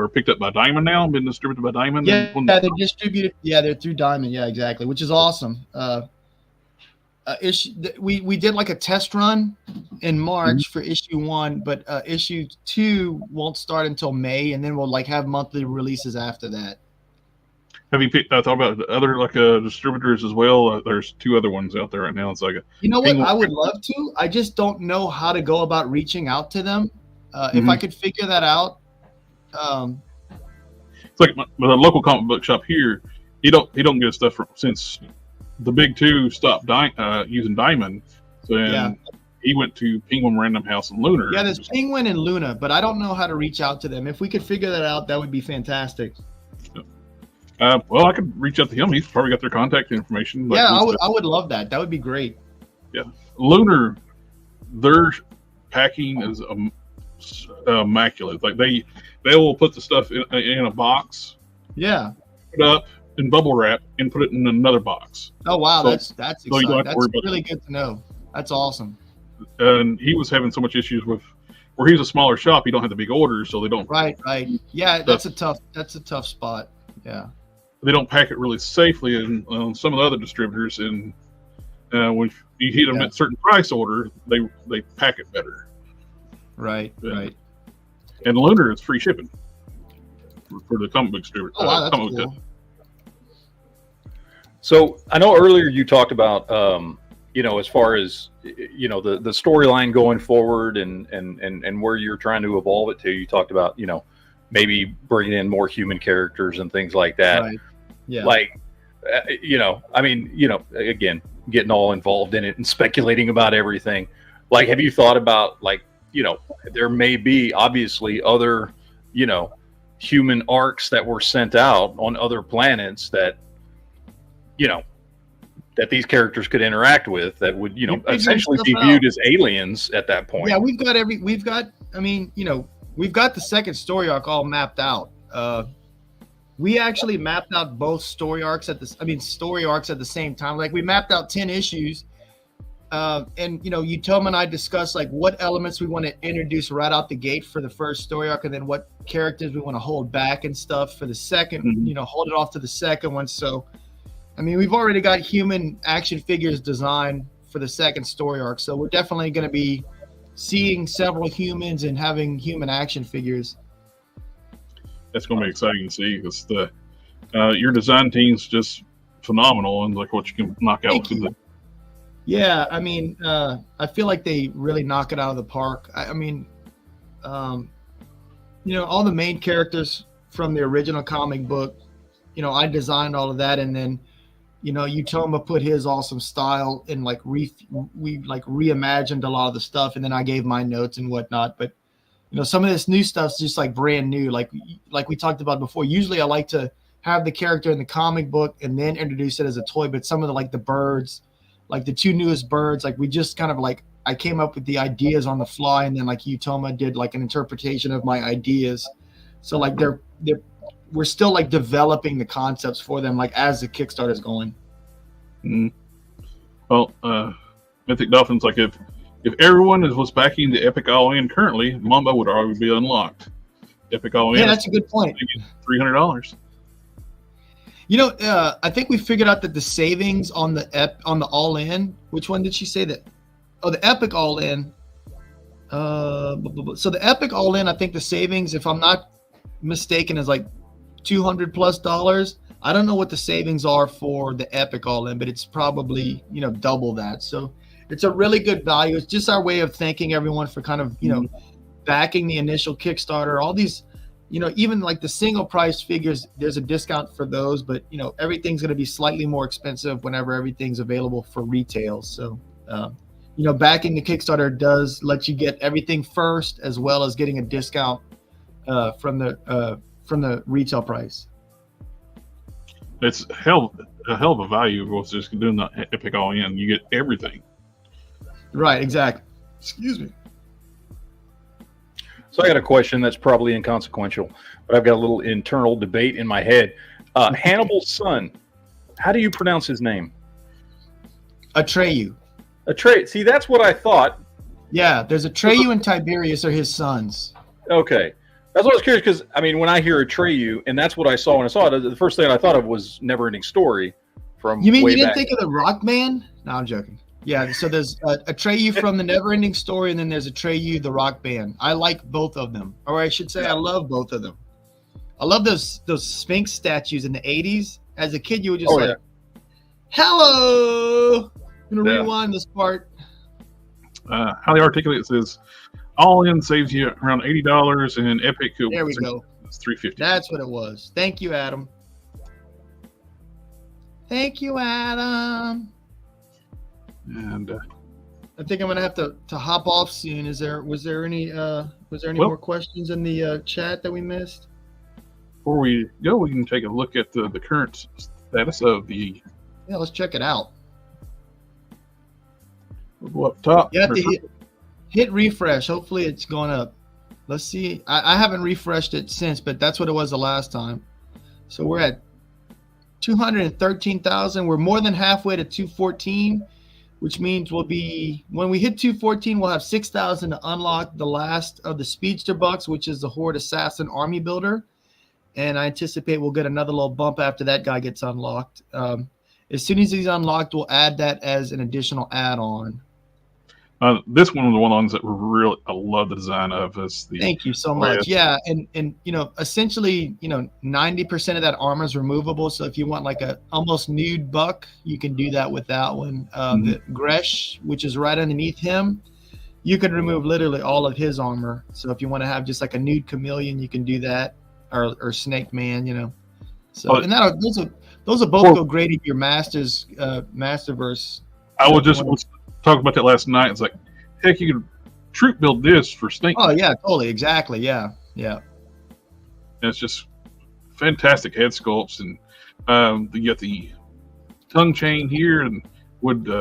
picked up by Diamond now, been distributed by Diamond. Yeah, they're distributed. Yeah, they're through Diamond. Yeah, exactly, which is awesome. We did like a test run in March for issue 1, but issue 2 won't start until May, and then we'll like have monthly releases after that. Have you thought about other like distributors as well? There's 2 other ones out there right now. It's like you know what? I would love to. I just don't know how to go about reaching out to them. If I could figure that out. It's like with a local comic book shop here. He don't get stuff since the big 2 stopped using Diamond. So he went to Penguin Random House and Lunar. Yeah, there's Penguin and Luna, but I don't know how to reach out to them. If we could figure that out, that would be fantastic. Well, I could reach out to him. He's probably got their contact information. Yeah, I would love that. That would be great. Yeah, Lunar, their packing is immaculate. Like they will put the stuff in a box. Yeah. Put it up in bubble wrap and put it in another box. Oh wow, that's exciting. That's really good to know. That's awesome. And he was having so much issues with where he's a smaller shop. You don't have the big orders, so they don't. Right. Yeah, that's a tough spot. Yeah. They don't pack it really safely, and some of the other distributors, and when you hit them at certain price order, they pack it better. Right, right. And Lunar is free shipping for the comic book distributor. Oh, wow, that's cool. So I know earlier you talked about, as far as, the storyline going forward and where you're trying to evolve it to. You talked about, maybe bringing in more human characters and things like that. Right. Yeah. Like, again, getting all involved in it and speculating about everything. Like, have you thought about, like, there may be obviously other, human arcs that were sent out on other planets that, that these characters could interact with that would, essentially be viewed as aliens at that point. Yeah, we've got the second story arc all mapped out. We actually mapped out both story arcs at the same time. Like, we mapped out 10 issues. And Utoma and I discussed like what elements we want to introduce right out the gate for the first story arc, and then what characters we want to hold back and stuff for the second, hold it off to the second one. So, we've already got human action figures designed for the second story arc. So we're definitely going to be seeing several humans and having human action figures. That's going to be exciting to see, because your design team's just phenomenal, and like what you can knock out with the. Yeah, I feel like they really knock it out of the park. All the main characters from the original comic book, I designed all of that, and then, Utoma put his awesome style and we reimagined a lot of the stuff, and then I gave my notes and whatnot. But some of this new stuff's just like brand new, like we talked about before. Usually I like to have the character in the comic book and then introduce it as a toy, but some of the birds, like the two newest birds, like we just kind of I came up with the ideas on the fly, and then Utoma did like an interpretation of my ideas. So we're still like developing the concepts for them, like as the Kickstarter is going. Well, Mythic Dolphins, like if everyone was backing the Epic All In currently, Mamba would already be unlocked. Epic All In. Yeah, that's a good point. $300. I think we figured out that the savings on the All In. Which one did she say that? Oh, the Epic All In. So the Epic All In, I think the savings, if I'm not mistaken, is like $200+. I don't know what the savings are for the Epic All In, but it's probably double that. So it's a really good value. It's just our way of thanking everyone for kind of backing the initial Kickstarter. All these, even like the single price figures, there's a discount for those, but everything's going to be slightly more expensive whenever everything's available for retail. So backing the Kickstarter does let you get everything first, as well as getting a discount from the retail price. It's a hell of a value was just doing the Epic All In. You get everything. Right, exactly. Excuse me. So I got a question that's probably inconsequential, but I've got a little internal debate in my head. Hannibal's son, how do you pronounce his name? Atreyu. See, that's what I thought. Yeah, there's Atreyu and Tiberius are his sons. Okay. That's what I was curious, because, when I hear Atreyu, and that's what I saw when I saw it, the first thing I thought of was Neverending Story from You mean way you didn't back. think of the Rock Band? No, I'm joking. Yeah, so there's Atreyu from the Neverending Story, and then there's Atreyu, the Rock Band. I like both of them. Or I should say I love both of them. I love those Sphinx statues in the 80s. As a kid, you were just hello! I'm going to rewind this part. Highly Articulate says, All In saves you around $80, and Epic there we go. It's $350. That's what it was. Thank you, Adam. Thank you, Adam. And I think I'm gonna have to hop off soon. Was there any more questions in the chat that we missed? Before we go, we can take a look at the current status of the. Yeah, let's check it out. We'll go up top. You have to hit refresh. Hopefully, it's going up. Let's see. I haven't refreshed it since, but that's what it was the last time. So we're at 213,000. We're more than halfway to 214. Which means when we hit 214, we'll have 6,000 to unlock the last of the Speedster Bucks, which is the Horde Assassin Army Builder. And I anticipate we'll get another little bump after that guy gets unlocked. And As soon as he's unlocked, we'll add that as an additional add-on. This one was the ones that I love the design of. Thank you so much. Yeah, and essentially, 90% of that armor is removable. So if you want like a almost nude buck, you can do that with that one. The Gresh, which is right underneath him, you can remove literally all of his armor. So if you want to have just like a nude chameleon, you can do that, or Snake Man, So and those will both go great in your Masterverse. I was just talking about that last night. It's like, heck, you could troop build this for Snake. Oh yeah, totally, exactly, yeah. And it's just fantastic head sculpts, and you got the tongue chain here, and would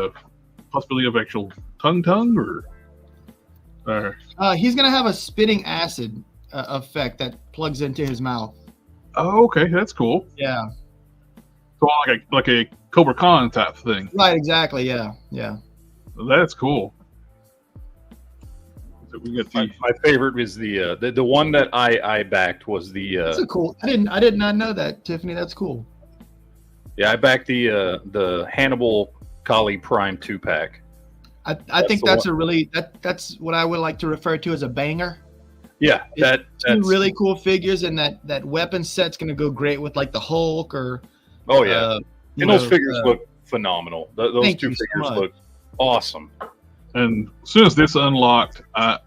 possibility of actual tongue or he's gonna have a spitting acid effect that plugs into his mouth. Oh, okay, that's cool. Yeah. So like a Cobra Khan type thing. Right, exactly. Yeah. That's cool. So we got my favorite is the one that I backed was the. That's a cool. I did not know that, Tiffany. That's cool. Yeah, I backed the Hannibal Kali Prime 2-pack. I think that's a really that's what I would like to refer to as a banger. Yeah, that's two really cool figures, and that weapon set's going to go great with like the Hulk or. Oh yeah, and those figures look phenomenal. Those two figures look awesome. And as soon as this unlocked, I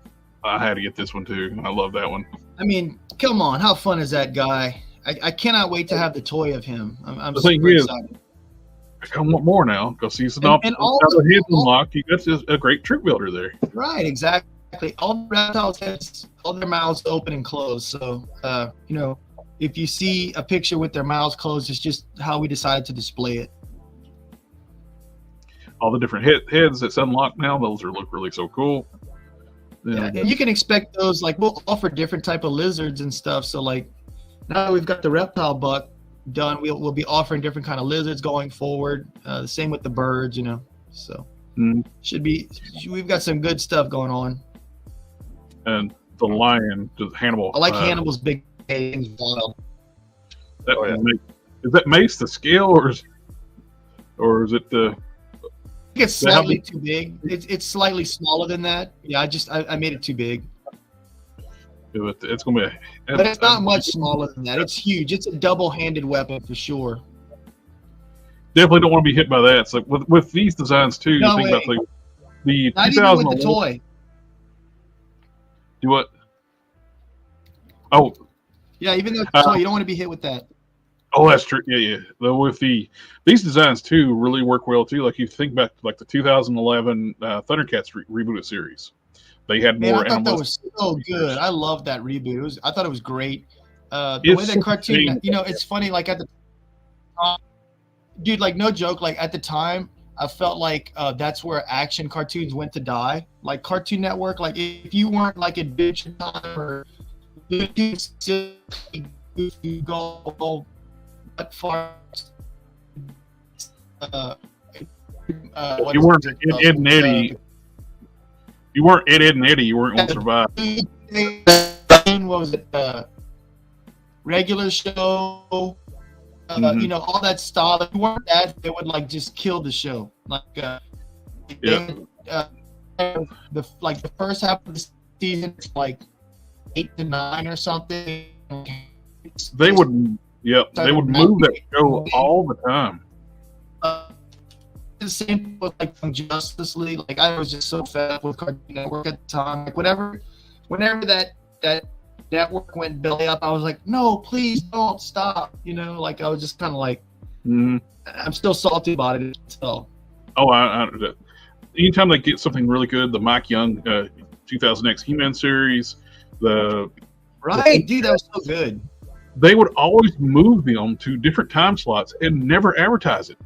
had to get this one too. I love that one. I mean, come on, how fun is that guy? I cannot wait to have the toy of him. I'm the super excited. I want more now because he's all his unlocked. He got a great troop builder there. Right, exactly. All the reptiles heads, all their mouths open and closed. So, if you see a picture with their mouths closed, it's just how we decided to display it. All the different heads that's unlocked now, those look really so cool. Yeah, and you can expect those. Like, we'll offer different type of lizards and stuff. So, like, now that we've got the reptile buck done, we'll be offering different kind of lizards going forward. The same with the birds, So, we've got some good stuff going on. And the lion, Hannibal. I like Hannibal's big. Wild. Is that Mace the scale, or is it the? I think it's slightly too big. It's slightly smaller than that. Yeah, I made it too big. It's gonna be. But it's not much smaller than that. It's huge. It's a double-handed weapon for sure. Definitely don't want to be hit by that. So with these designs too, you think about the 2011. With the toy. Do what? Oh. Yeah, even though it's a toy, you don't want to be hit with that. Oh, that's true. Yeah. Though with these designs too really work well too. Like you think back to like the 2011 Thundercats rebooted series. They had more. I thought that was so good. I love that reboot. I thought it was great. The way that cartoon, it's funny. Like at the time, dude, like no joke. Like at the time, I felt like that's where action cartoons went to die. Like Cartoon Network. Like if you weren't like Adventure Time or you go that far. You weren't Ed and Eddie. You weren't Ed and Eddie. You weren't going to survive. What was it? Regular show. All that style. If you weren't that, they would like just kill the show. Like, the first half of the season, it's like 8 to 9 or something. They would move that show all the time. The same with like Justice League. Like I was just so fed up with Cartoon Network at the time. Like whenever that network went belly up, I was like, no, please don't stop. Like I was just kind of like, I'm still salty about it. So. Oh, anytime they get something really good, the Mike Young 2000X He-Man series, dude, that was so good. They would always move them to different time slots and never advertise it.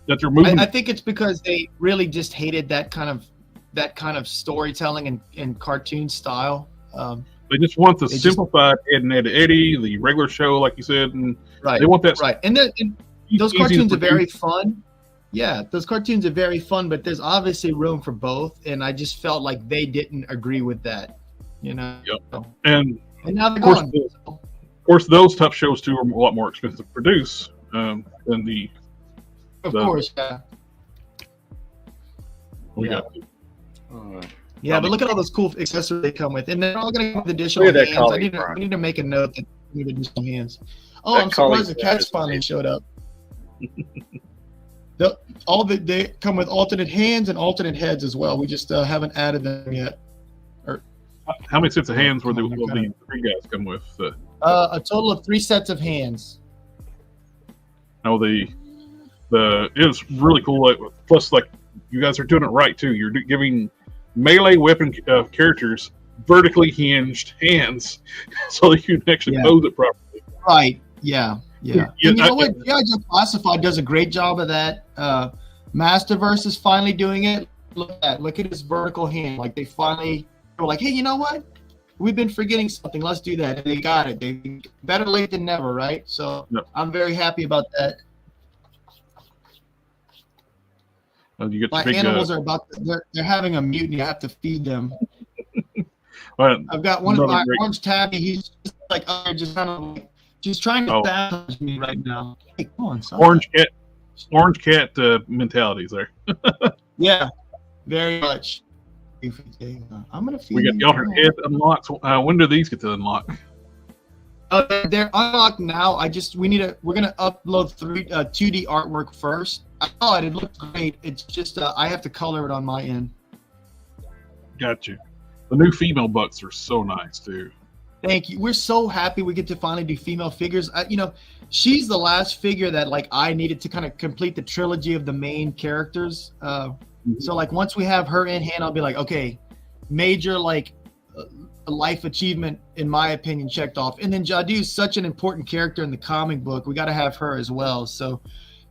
That they're moving. I think it's because they really just hated that kind of storytelling and cartoon style. They just want the simplified Ed and Eddie, the regular show, like you said, and they want that. Right, and those cartoons are very fun. Yeah, those cartoons are very fun, but there's obviously room for both, and I just felt like they didn't agree with that. Yep. And now they're gone. Of course, those type shows too are a lot more expensive to produce than the Of course, yeah. We got. Yeah, but look at all those cool accessories they come with, and they're all going to come with additional hands. I need to make a note that we need additional hands. Oh, I'm surprised the cats finally showed up. They come with alternate hands and alternate heads as well. We just haven't added them yet. How many sets of hands will the three guys come with? A total of 3 sets of hands. No, it's really cool. Plus, like, you guys are doing it right too. You're giving melee weapon characters vertically hinged hands, so that you can actually pose it properly. Right. Yeah. And you know what? Classified does a great job of that. Masterverse is finally doing it. Look at his vertical hand. Like they finally were like, hey, you know what? We've been forgetting something. Let's do that. And they got it. They better late than never, right? So I'm very happy about that. You get my animals are they're having a mutiny. I have to feed them. I've got one of my orange tabby. He's just like just kind of like just trying to sabotage me right now. Hey, come on, son. Orange cat mentalities there. Yeah, very much. I'm gonna feed. We got the alternate head unlocked. When do these get to unlock? They're unlocked now. We're gonna upload 2D artwork first. I thought it looked great. It's just I have to color it on my end. Got you. The new female bucks are so nice too. Thank you. We're so happy we get to finally do female figures. She's the last figure that like I needed to kind of complete the trilogy of the main characters. So like once we have her in hand, I'll be like, okay, major like life achievement in my opinion checked off. And then Jadu is such an important character in the comic book. We got to have her as well. So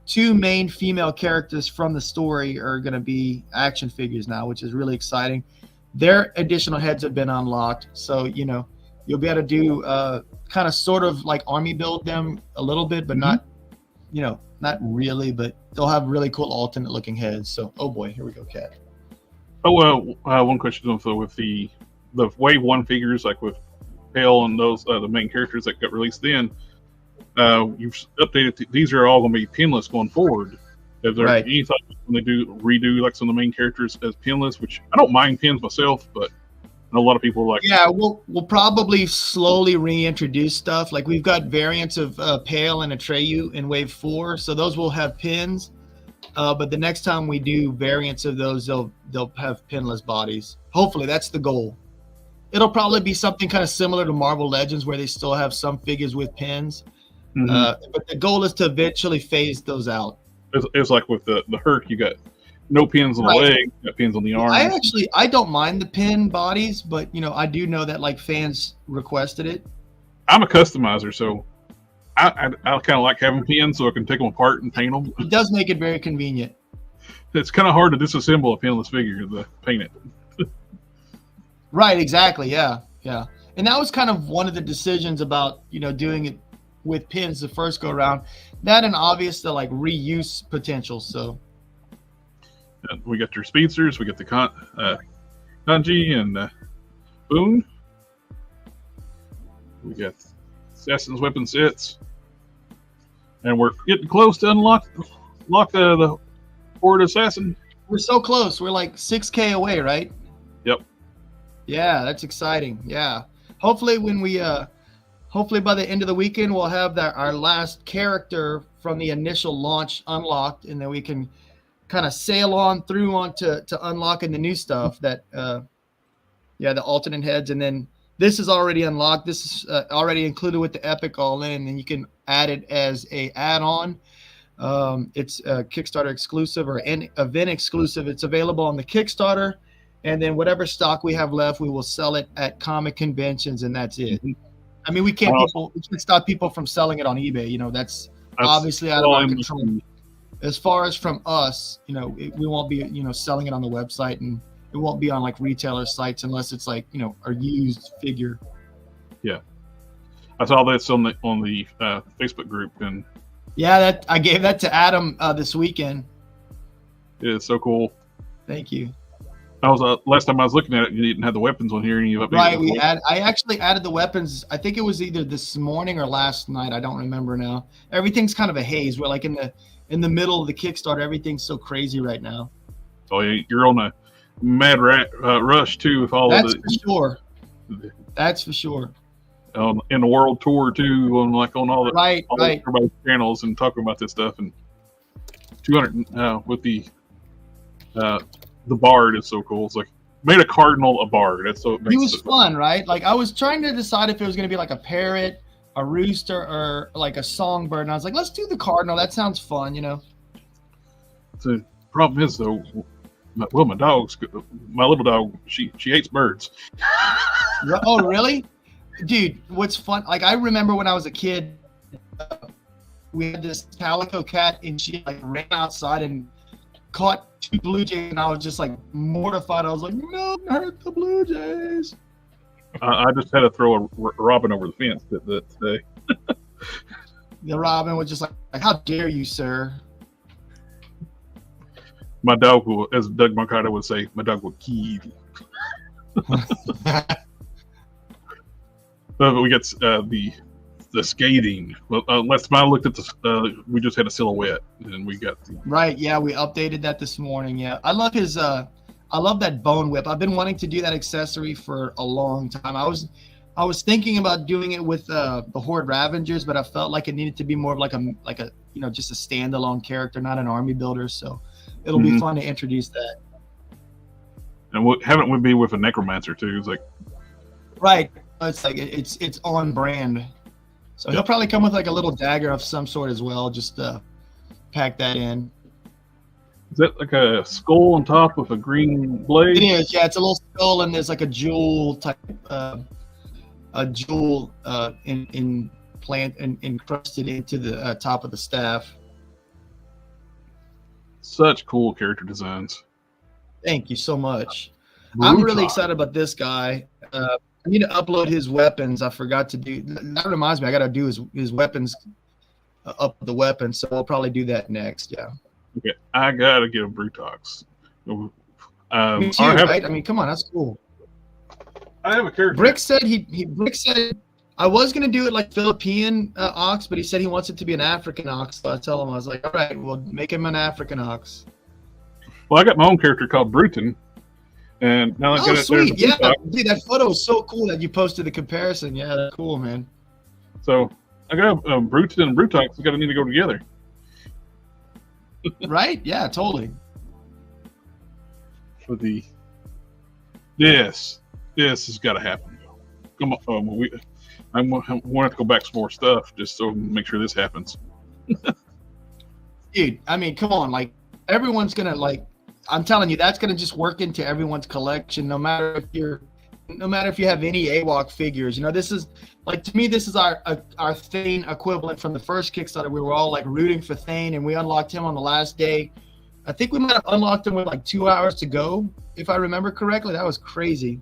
2 main female characters from the story are going to be action figures now, which is really exciting. Their additional heads have been unlocked. So, you'll be able to do kind of sort of like army build them a little bit, but not really, but they'll have really cool alternate looking heads. So, oh boy, here we go, Cat. One question also with the Wave 1 figures, like with Pale and those the main characters that got released then, you've updated. These are all going to be pinless going forward. Is there any thought when they redo like some of the main characters as pinless? Which I don't mind pins myself, but I know a lot of people like. Yeah, we'll probably slowly reintroduce stuff. Like we've got variants of Pale and Atreyu in Wave 4, so those will have pins. But the next time we do variants of those, they'll have pinless bodies. Hopefully, that's the goal. It'll probably be something kind of similar to Marvel Legends, where they still have some figures with pins. But the goal is to eventually phase those out. It's like with the Herc, you got no pins on the leg, you got pins on the arm. I don't mind the pin bodies, but I do know that like fans requested it. I'm a customizer, so I kind of like having pins so I can take them apart and paint them. It does make it very convenient. It's kind of hard to disassemble a pinless figure to paint it. Right, exactly, yeah. And that was kind of one of the decisions about doing it with pins the first go around. That and obvious the like reuse potential. So we got your speedsters, we got the Kanji and Boone. We got Assassin's weapon sets, and we're getting close to unlock the Horde Assassin. We're so close. We're like 6K away, right? Yep. Yeah, that's exciting. Yeah. Hopefully by the end of the weekend, we'll have our last character from the initial launch unlocked, and then we can kind of sail on to unlocking the new stuff that, the alternate heads. And then this is already unlocked. This is already included with the Epic All-In, and you can add it as a add-on. It's a Kickstarter exclusive or an event exclusive. It's available on the Kickstarter, and then whatever stock we have left, we will sell it at comic conventions, and that's it. I mean, we can't stop people from selling it on eBay. That's obviously out of our control. As far as from us, we won't be, selling it on the website, and it won't be on like retailer sites unless it's like, a used figure. Yeah, I saw this on the Facebook group, and yeah, I gave that to Adam this weekend. Yeah, it's so cool. Thank you. I was last time I was looking at it, you didn't have the weapons on here, and you updated. Right, I actually added the weapons. I think it was either this morning or last night. I don't remember now. Everything's kind of a haze. We're like in in the middle of the Kickstarter. Everything's so crazy right now. So you're on a mad rush too with all That's of for sure. That's for sure. In the world tour too, on all the right. everybody's channels and talking about this stuff, and 200 with the bard is so cool. It's like made a cardinal a bard. That's so. He was fun, right? Like I was trying to decide if it was going to be like a parrot, a rooster, or like a songbird, and I was like, let's do the cardinal. That sounds fun, you know. The problem is though, my little dog, she hates birds. Oh, really? Dude, what's fun? Like I remember when I was a kid, we had this calico cat, and she like ran outside and caught 2 blue jays, and I was just like mortified. I was like, no, hurt the blue jays. I just had to throw a robin over the fence that day. The robin was just like, how dare you, sir? My dog will, as Doug Mercado would say, my dog will kill. But we got the scathing. Well, last time I looked at we just had a silhouette, and we got the right. Yeah, we updated that this morning. Yeah, I love his. I love that bone whip. I've been wanting to do that accessory for a long time. I was thinking about doing it with the Horde Ravengers, but I felt like it needed to be more of like a just a standalone character, not an army builder. So it'll be fun to introduce that. And haven't we be with a necromancer too? It's like right. It's like it's on brand. So he'll probably come with like a little dagger of some sort as well. Just pack that in. Is that like a skull on top with a green blade? It is. Yeah, it's a little skull, and there's like a jewel type, encrusted into the top of the staff. Such cool character designs. Thank you so much. I'm really excited about this guy. I need to upload his weapons. I forgot to do. That reminds me, I got to do his weapons, up the weapons. So I'll probably do that next. Yeah. Okay, I gotta get a Brutox. Me too, right? I mean, come on, that's cool. I have a character. Brick said Brick said I was gonna do it like Philippine ox, but he said he wants it to be an African ox. So I tell him, I was like, all right, we'll make him an African ox. Well, I got my own character called Bruton. And now oh, sweet. Yeah, dude, that photo is so cool that you posted the comparison. Yeah, that's cool, man. So I got Bruton and Brutox. We need to go together. Right? Yeah, totally. For this has got to happen. Come on, I want to have to go back some more stuff just so make sure this happens. Dude, I mean, come on, like everyone's gonna like. I'm telling you, that's gonna just work into everyone's collection, no matter if you have any AWOK figures. You know, this is like, to me, this is our Thane equivalent from the first Kickstarter. We were all like rooting for Thane, and we unlocked him on the last day. I think we might have unlocked him with like 2 hours to go, if I remember correctly. That was crazy.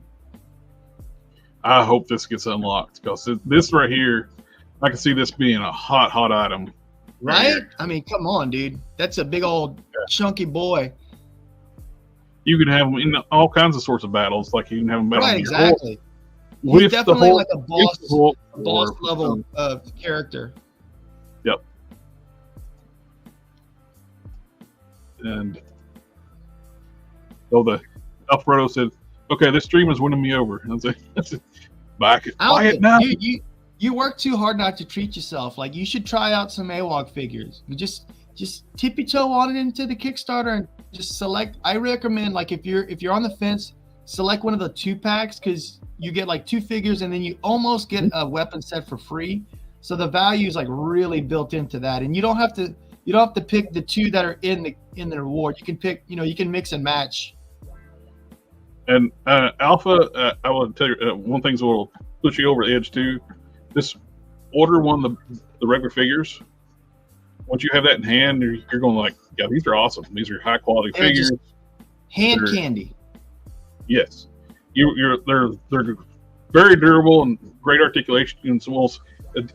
I hope this gets unlocked, because this right here, I can see this being a hot item. Right? I mean, come on, dude. That's a big old chunky boy. You can have them in all kinds of sorts of battles, like you can have them battle. Right, exactly. He's definitely like a boss level of character. Yep. And the Alfredo said, "Okay, this stream is winning me over." And I was like, "Buy it now." You work too hard not to treat yourself. Like, you should try out some AWOK figures. You just tip your toe on it into the Kickstarter and just select. I recommend, like, if you're on the fence, select one of the 2-packs, because you get like 2 figures and then you almost get a weapon set for free. So the value is like really built into that, and you don't have to pick the 2 that are in the reward. You can pick, you can mix and match. And Alpha, I will tell you one thing that will push you over the edge too. Just order one of the regular figures. Once you have that in hand, you're going like, yeah, these are awesome. These are high quality figures. Hand candy. Yes, they're very durable and great articulation, and so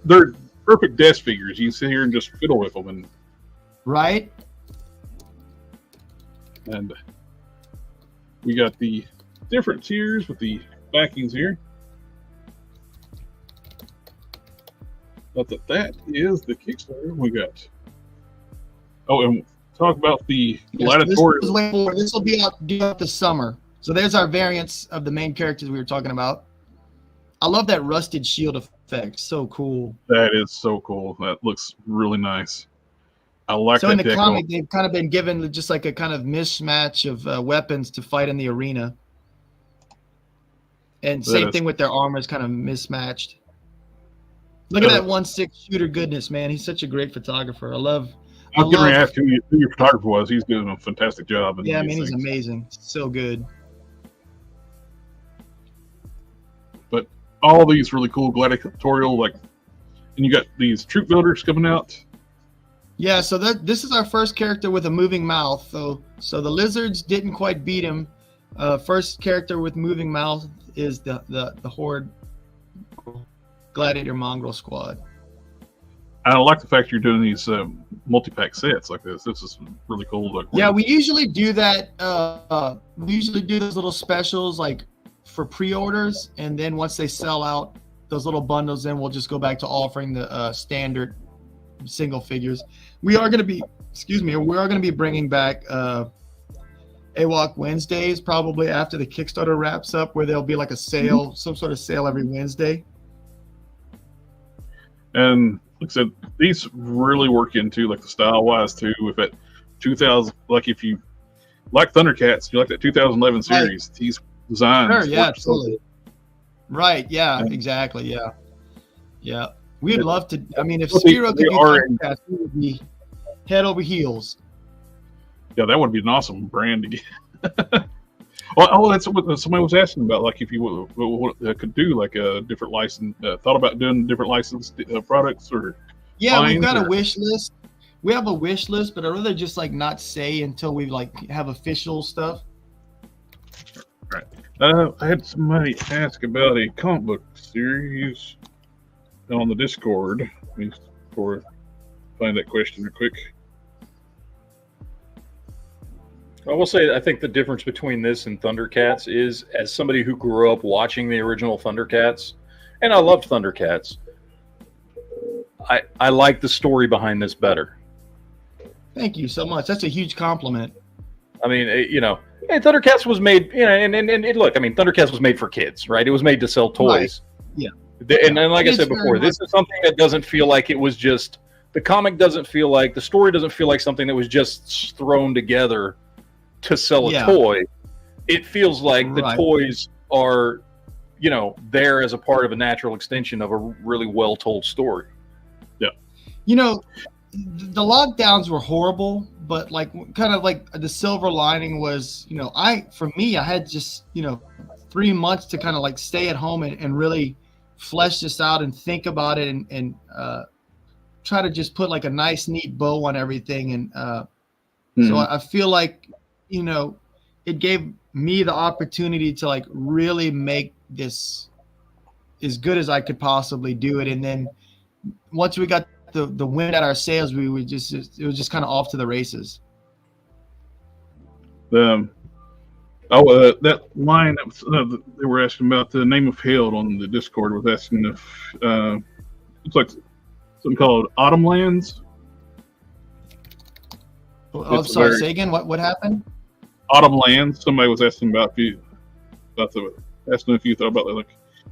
they're perfect desk figures. You can sit here and just fiddle with them, and right. And we got the different tiers with the backings here. But that is the Kickstarter. We got Oh, and talk about the Yes, gladiatorial. this will be out due out this summer. So there's our variants of the main characters we were talking about. I love that rusted shield effect. So cool. That is so cool. That looks really nice. I like so that. So in the comic, they've kind of been given just like a kind of mismatch of weapons to fight in the arena. And same thing with their armor is kind of mismatched. Look at that 1/6 shooter goodness, man. He's such a great photographer. I was going to ask who your photographer was. He's doing a fantastic job. Yeah, I mean, he's amazing. So good. But all these really cool gladiatorial, and you got these troop builders coming out. Yeah, so this is our first character with a moving mouth. So the lizards didn't quite beat him. First character with moving mouth is the Horde Gladiator Mongrel Squad. I like the fact you're doing these multi-pack sets like this. This is really cool. Yeah, we usually do that. We usually do those little specials for pre-orders, and then once they sell out those little bundles, then we'll just go back to offering the standard single figures. We are going to be bringing back AWOK Wednesdays probably after the Kickstarter wraps up, where there'll be like a sale, some sort of sale every Wednesday. And like I said, these really work into the style wise too. With that 2000, if you like Thundercats, you like that 2011 series. Right. These designs. Sure, yeah, totally. Right. Yeah. Exactly. Yeah. Yeah. We'd love to. I mean, if Spero could do Thundercats, we would be head over heels. Yeah, that would be an awesome brand to get. Well, that's what somebody was asking about. If you could do a different license, thought about doing different licensed products or. Yeah, we've got a wish list. We have a wish list, but I'd rather just not say until we have official stuff. Right. I had somebody ask about a comic book series on the Discord. Let me find that question real quick. I will say, I think the difference between this and Thundercats is, as somebody who grew up watching the original Thundercats, and I loved Thundercats, I like the story behind this better. Thank you so much. That's a huge compliment. I mean, Thundercats was made, and look, I mean, Thundercats was made for kids, right? It was made to sell toys. Right. Yeah. And like I said before, this is something that doesn't feel like it was just, the comic doesn't feel like, the story doesn't feel like something that was just thrown together to sell a toy. It feels like the toys are, there as a part of a natural extension of a really well-told story. Yeah. The lockdowns were horrible, but the silver lining was, for me, I had just, 3 months to kind of stay at home and really flesh this out and think about it and try to just put a nice, neat bow on everything. And so I feel like, it gave me the opportunity to really make this as good as I could possibly do it. And then once we got the wind at our sails, it was just kind of off to the races. That line that they were asking about, the name of Held on the Discord, was asking if it's something called Autumn Lands. Oh, sorry. Say again. What happened? Autumn Lands. Somebody was asking asking if you thought about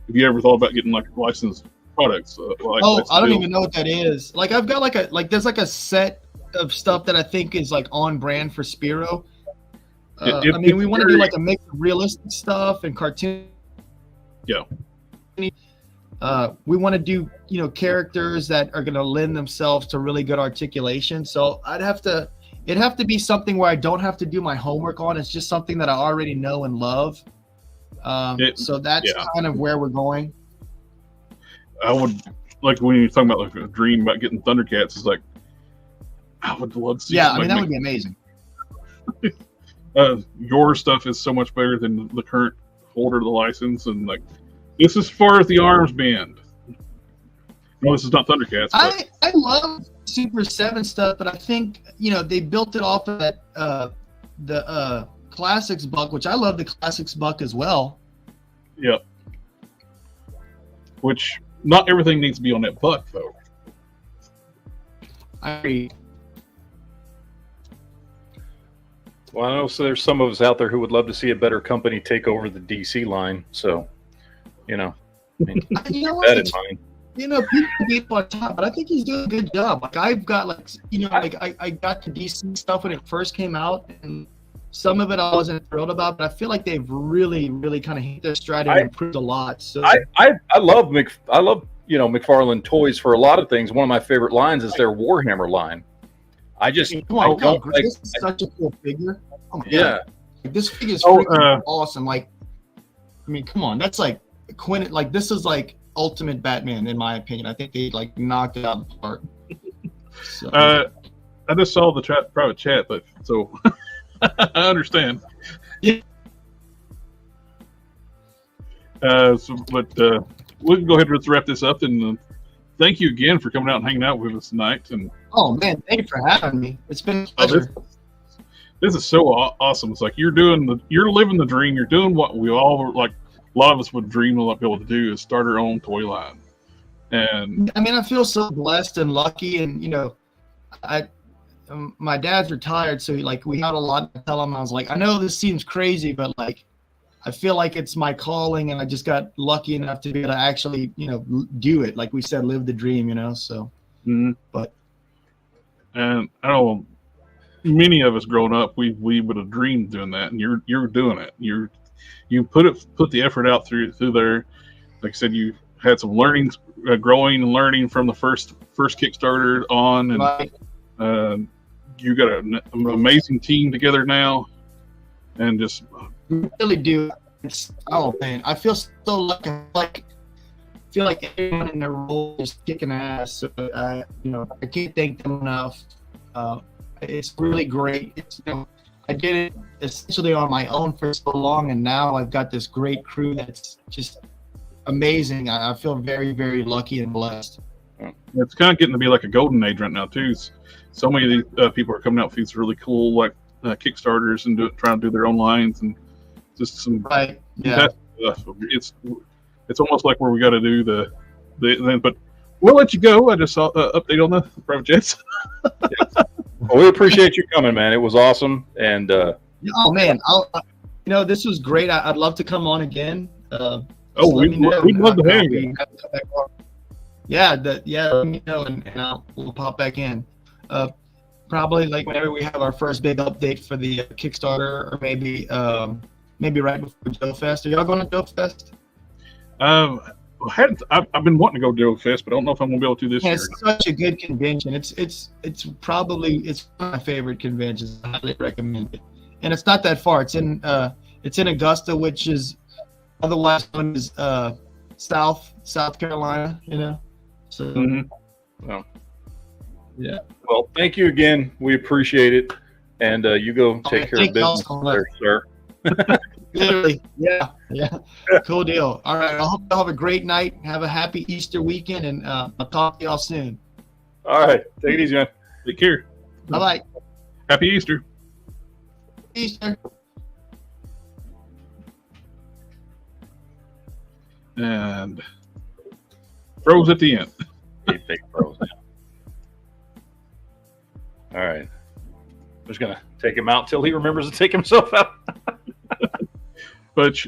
if you ever thought about getting licensed products. I don't even know what that is. I've got there's a set of stuff that I think is on brand for Spero. I mean, we want to do a mix of realistic stuff and cartoon. Yeah. We want to do characters that are going to lend themselves to really good articulation. So it'd have to be something where I don't have to do my homework on. It's just something that I already know and love. So that's kind of where we're going. I would when you're talking about a dream about getting Thundercats. It's I would love to see. Yeah, I mean that would be amazing. Your stuff is so much better than the current holder of the license, and this is as far as the arms band. No, this is not Thundercats. I love Super 7 stuff, but I think they built it off of that the Classics buck, which I love the Classics buck as well. Yeah. Which not everything needs to be on that buck though. I agree. Well, I know there's some of us out there who would love to see a better company take over the DC line. So, I mean, that in mind. People on top, but I think he's doing a good job. Like I've got I got the DC stuff when it first came out, and some of it I wasn't thrilled about, but I feel like they've really, really kind of hit their stride and improved a lot. So I love McFarlane Toys for a lot of things. One of my favorite lines is their Warhammer line. This is such a cool figure. Oh my God. This figure is awesome. Like, I mean, come on, that's like this is like ultimate Batman in my opinion. I think they like knocked it out of the park. So. I just saw the private chat, but so I understand. Yeah. We can go ahead and wrap this up, and thank you again for coming out and hanging out with us tonight. And oh man, thank you for having me. It's been a pleasure. This is so awesome. It's like you're living the dream. You're doing what we all like. A lot of us would dream of be able to do is start our own toy line. And I mean, I feel so blessed and lucky, and my dad's retired, so like we had a lot to tell him. I was like, I know this seems crazy, but like I feel like it's my calling, and I just got lucky enough to be able to actually do it. Like we said, live the dream, So, but and I know many of us growing up, we would have dreamed doing that, and you're doing it. You put the effort out through there. Like I said, you had some growing and learning from the first Kickstarter on, and right. You got an amazing team together now, and just really do. Man, I feel so lucky. I feel like everyone in their role is kicking ass. So I can't thank them enough. It's really great. I did it essentially on my own for so long, and now I've got this great crew that's just amazing. I feel very, very lucky and blessed. It's kind of getting to be like a golden age right now too. So many of these people are coming out with these really cool Kickstarters and trying to do their own lines, and just some right. Yeah. It's almost like where we got to do the but we'll let you go. I just saw update on the private jets. Well, we appreciate you coming, man. It was awesome, and oh man, this was great. I'd love to come on again. We'd love to have you. Let me know, and we'll pop back in. Probably like whenever we have our first big update for the Kickstarter, or maybe right before Joe Fest. Are y'all going to Joe Fest? I've been wanting to go to Joe Fest, but I don't know if I'm gonna be able to this year. It's such a good convention. It's one of my favorite conventions. I highly recommend it. And it's not that far. It's in Augusta, which is otherwise known as South Carolina. So. Mm-hmm. Well, yeah. Well, thank you again. We appreciate it, and you go take care of business there, sir. Literally, yeah. Cool deal. All right, I hope you have a great night. Have a happy Easter weekend, and I'll talk to y'all soon. All right, take it easy, man. Take care. Bye-bye. Happy Easter. Easter. And froze at the end. Big froze. All right. I'm just gonna take him out till he remembers to take himself out. But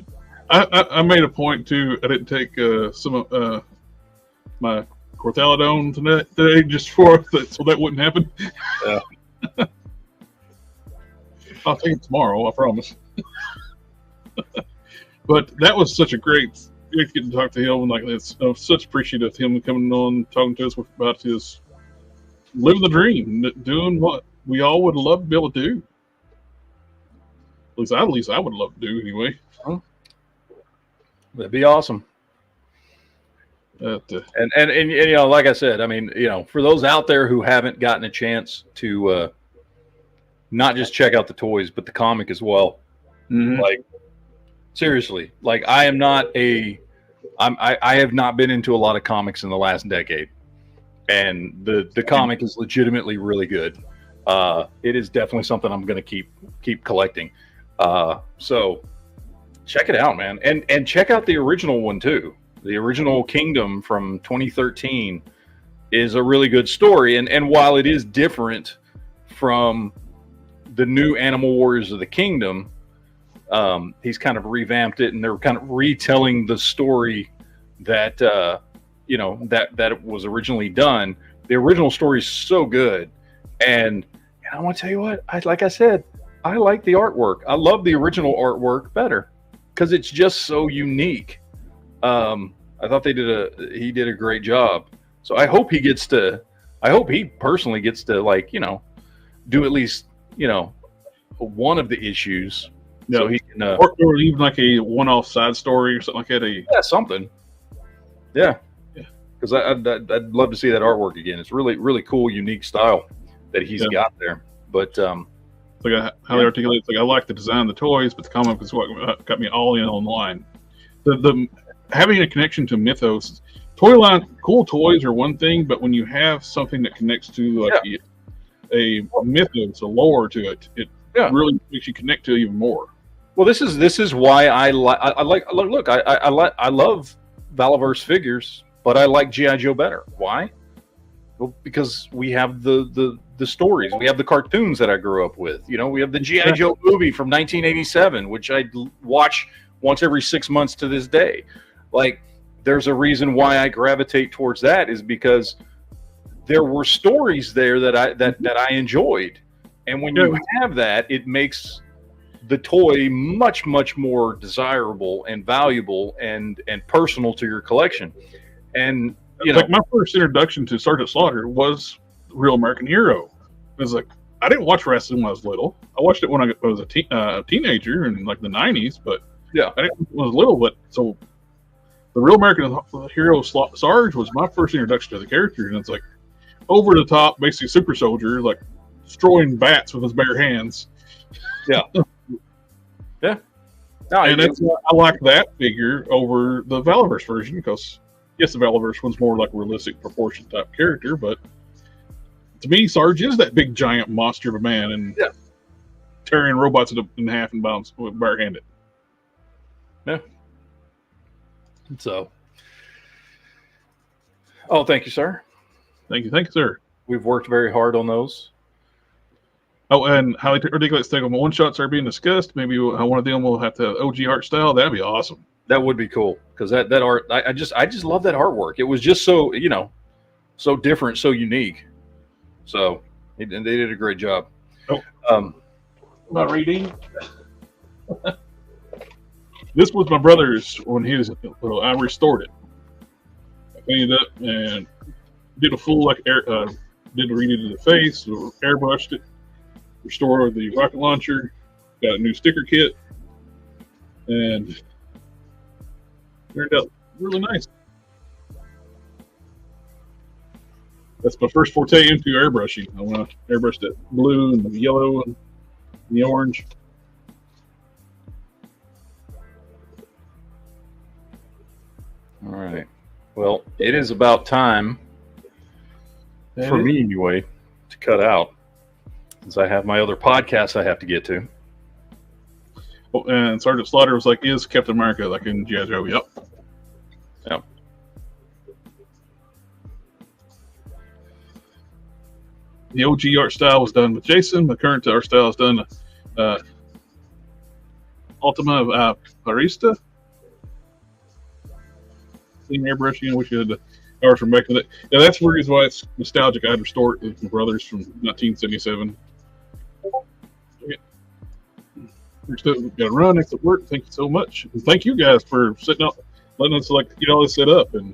I made a point too. I didn't take some of my Corthalidone today just so that wouldn't happen. Yeah. I'll take it tomorrow, I promise. But that was such a great getting to talk to him like this. I'm such appreciative of him coming on, talking to us about his living the dream, doing what we all would love to be able to do. At least I would love to do anyway. That'd be awesome. And like I said, I mean, for those out there who haven't gotten a chance to not just check out the toys, but the comic as well. Mm-hmm. Like, seriously, like I have not been into a lot of comics in the last decade, and the comic is legitimately really good. It is definitely something I'm going to keep collecting. So check it out, man. And check out the original one too. The original Kingdom from 2013 is a really good story. And while it is different from the new Animal Warriors of the Kingdom, he's kind of revamped it, and they're kind of retelling the story that that was originally done. The original story is so good, and I want to tell you what, like I said, I like the artwork. I love the original artwork better because it's just so unique. I thought he did a great job. So I hope he personally gets to, like, do at least, one of the issues. Yeah. So he can, or even like a one-off side story or something like that. Yeah, something. Yeah. Because I'd love to see that artwork again. It's really, really cool, unique style that he's got there. But like how they articulate. It's like I like the design of the toys, but the comic is what got me all in online. The having a connection to mythos, toy line, cool toys are one thing, but when you have something that connects to a mythos, a lore to it, it really makes you connect to it even more. Well, this is why I love Valaverse figures, but I like G.I. Joe better. Why? Well, because we have the stories, we have the cartoons that I grew up with. We have the G.I. Joe movie from 1987, which I watch once every 6 months to this day. Like, there's a reason why I gravitate towards that, is because there were stories there that I enjoyed, and when you have that, it makes the toy much, much more desirable and valuable and personal to your collection. And like my first introduction to Sergeant Slaughter was Real American Hero. It was like, I didn't watch wrestling when I was little. I watched it when I was a teenager in like the 90s, but I was little. But so the Real American Hero Sarge was my first introduction to the character, and it's like over the top, basically super soldier, like destroying bats with his bare hands. Yeah. Yeah. No, and I like that figure over the Valaverse version, because yes, the Valaverse one's more like a realistic proportion type character, but to me, Sarge is that big giant monster of a man and tearing robots in half and barehanded. Yeah. So, thank you, sir. Thank you, sir. We've worked very hard on those. Oh, and how ridiculous thing of one shots are being discussed. Maybe one of them will have to have OG art style. That'd be awesome. That would be cool, because that art, I just love that artwork. It was just so so different, so unique. So, and they did a great job. Oh, am I reading? This was my brother's when he was little. I restored it. I cleaned it up and did a full did a redo to the face, airbrushed it, restored the rocket launcher, got a new sticker kit, and turned out really nice. That's my first forte into airbrushing. I want to airbrush that blue and the yellow and the orange. All right. Well, it is about time for me, anyway, to cut out, since I have my other podcast I have to get to. Oh, and Sergeant Slaughter was like, "Is Captain America like in G.I. Joe?" Yep. Yep. The OG art style was done with Jason. The current art style is done Ultima Parista. Same airbrushing. I wish you had the hours from back in the day. Yeah, that's the reason why it's nostalgic. I'd restore it with my brothers from 1977. We're still got to run next at work. Thank you so much. And thank you guys for sitting up, letting us get all this set up. And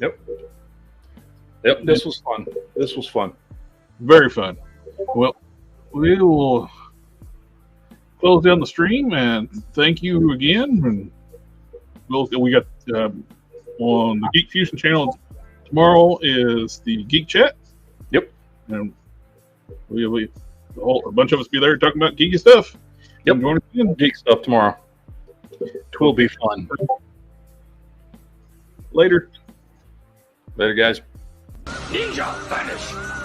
Yep. This was fun. Very fun. Well, we will close down the stream and thank you again. And we got on the Geek Fusion channel tomorrow is the Geek Chat. Yep. And a bunch of us be there talking about geeky stuff. Yep. Join us in. Geek stuff tomorrow. It will be fun. Later. Later, guys. Ninja vanish.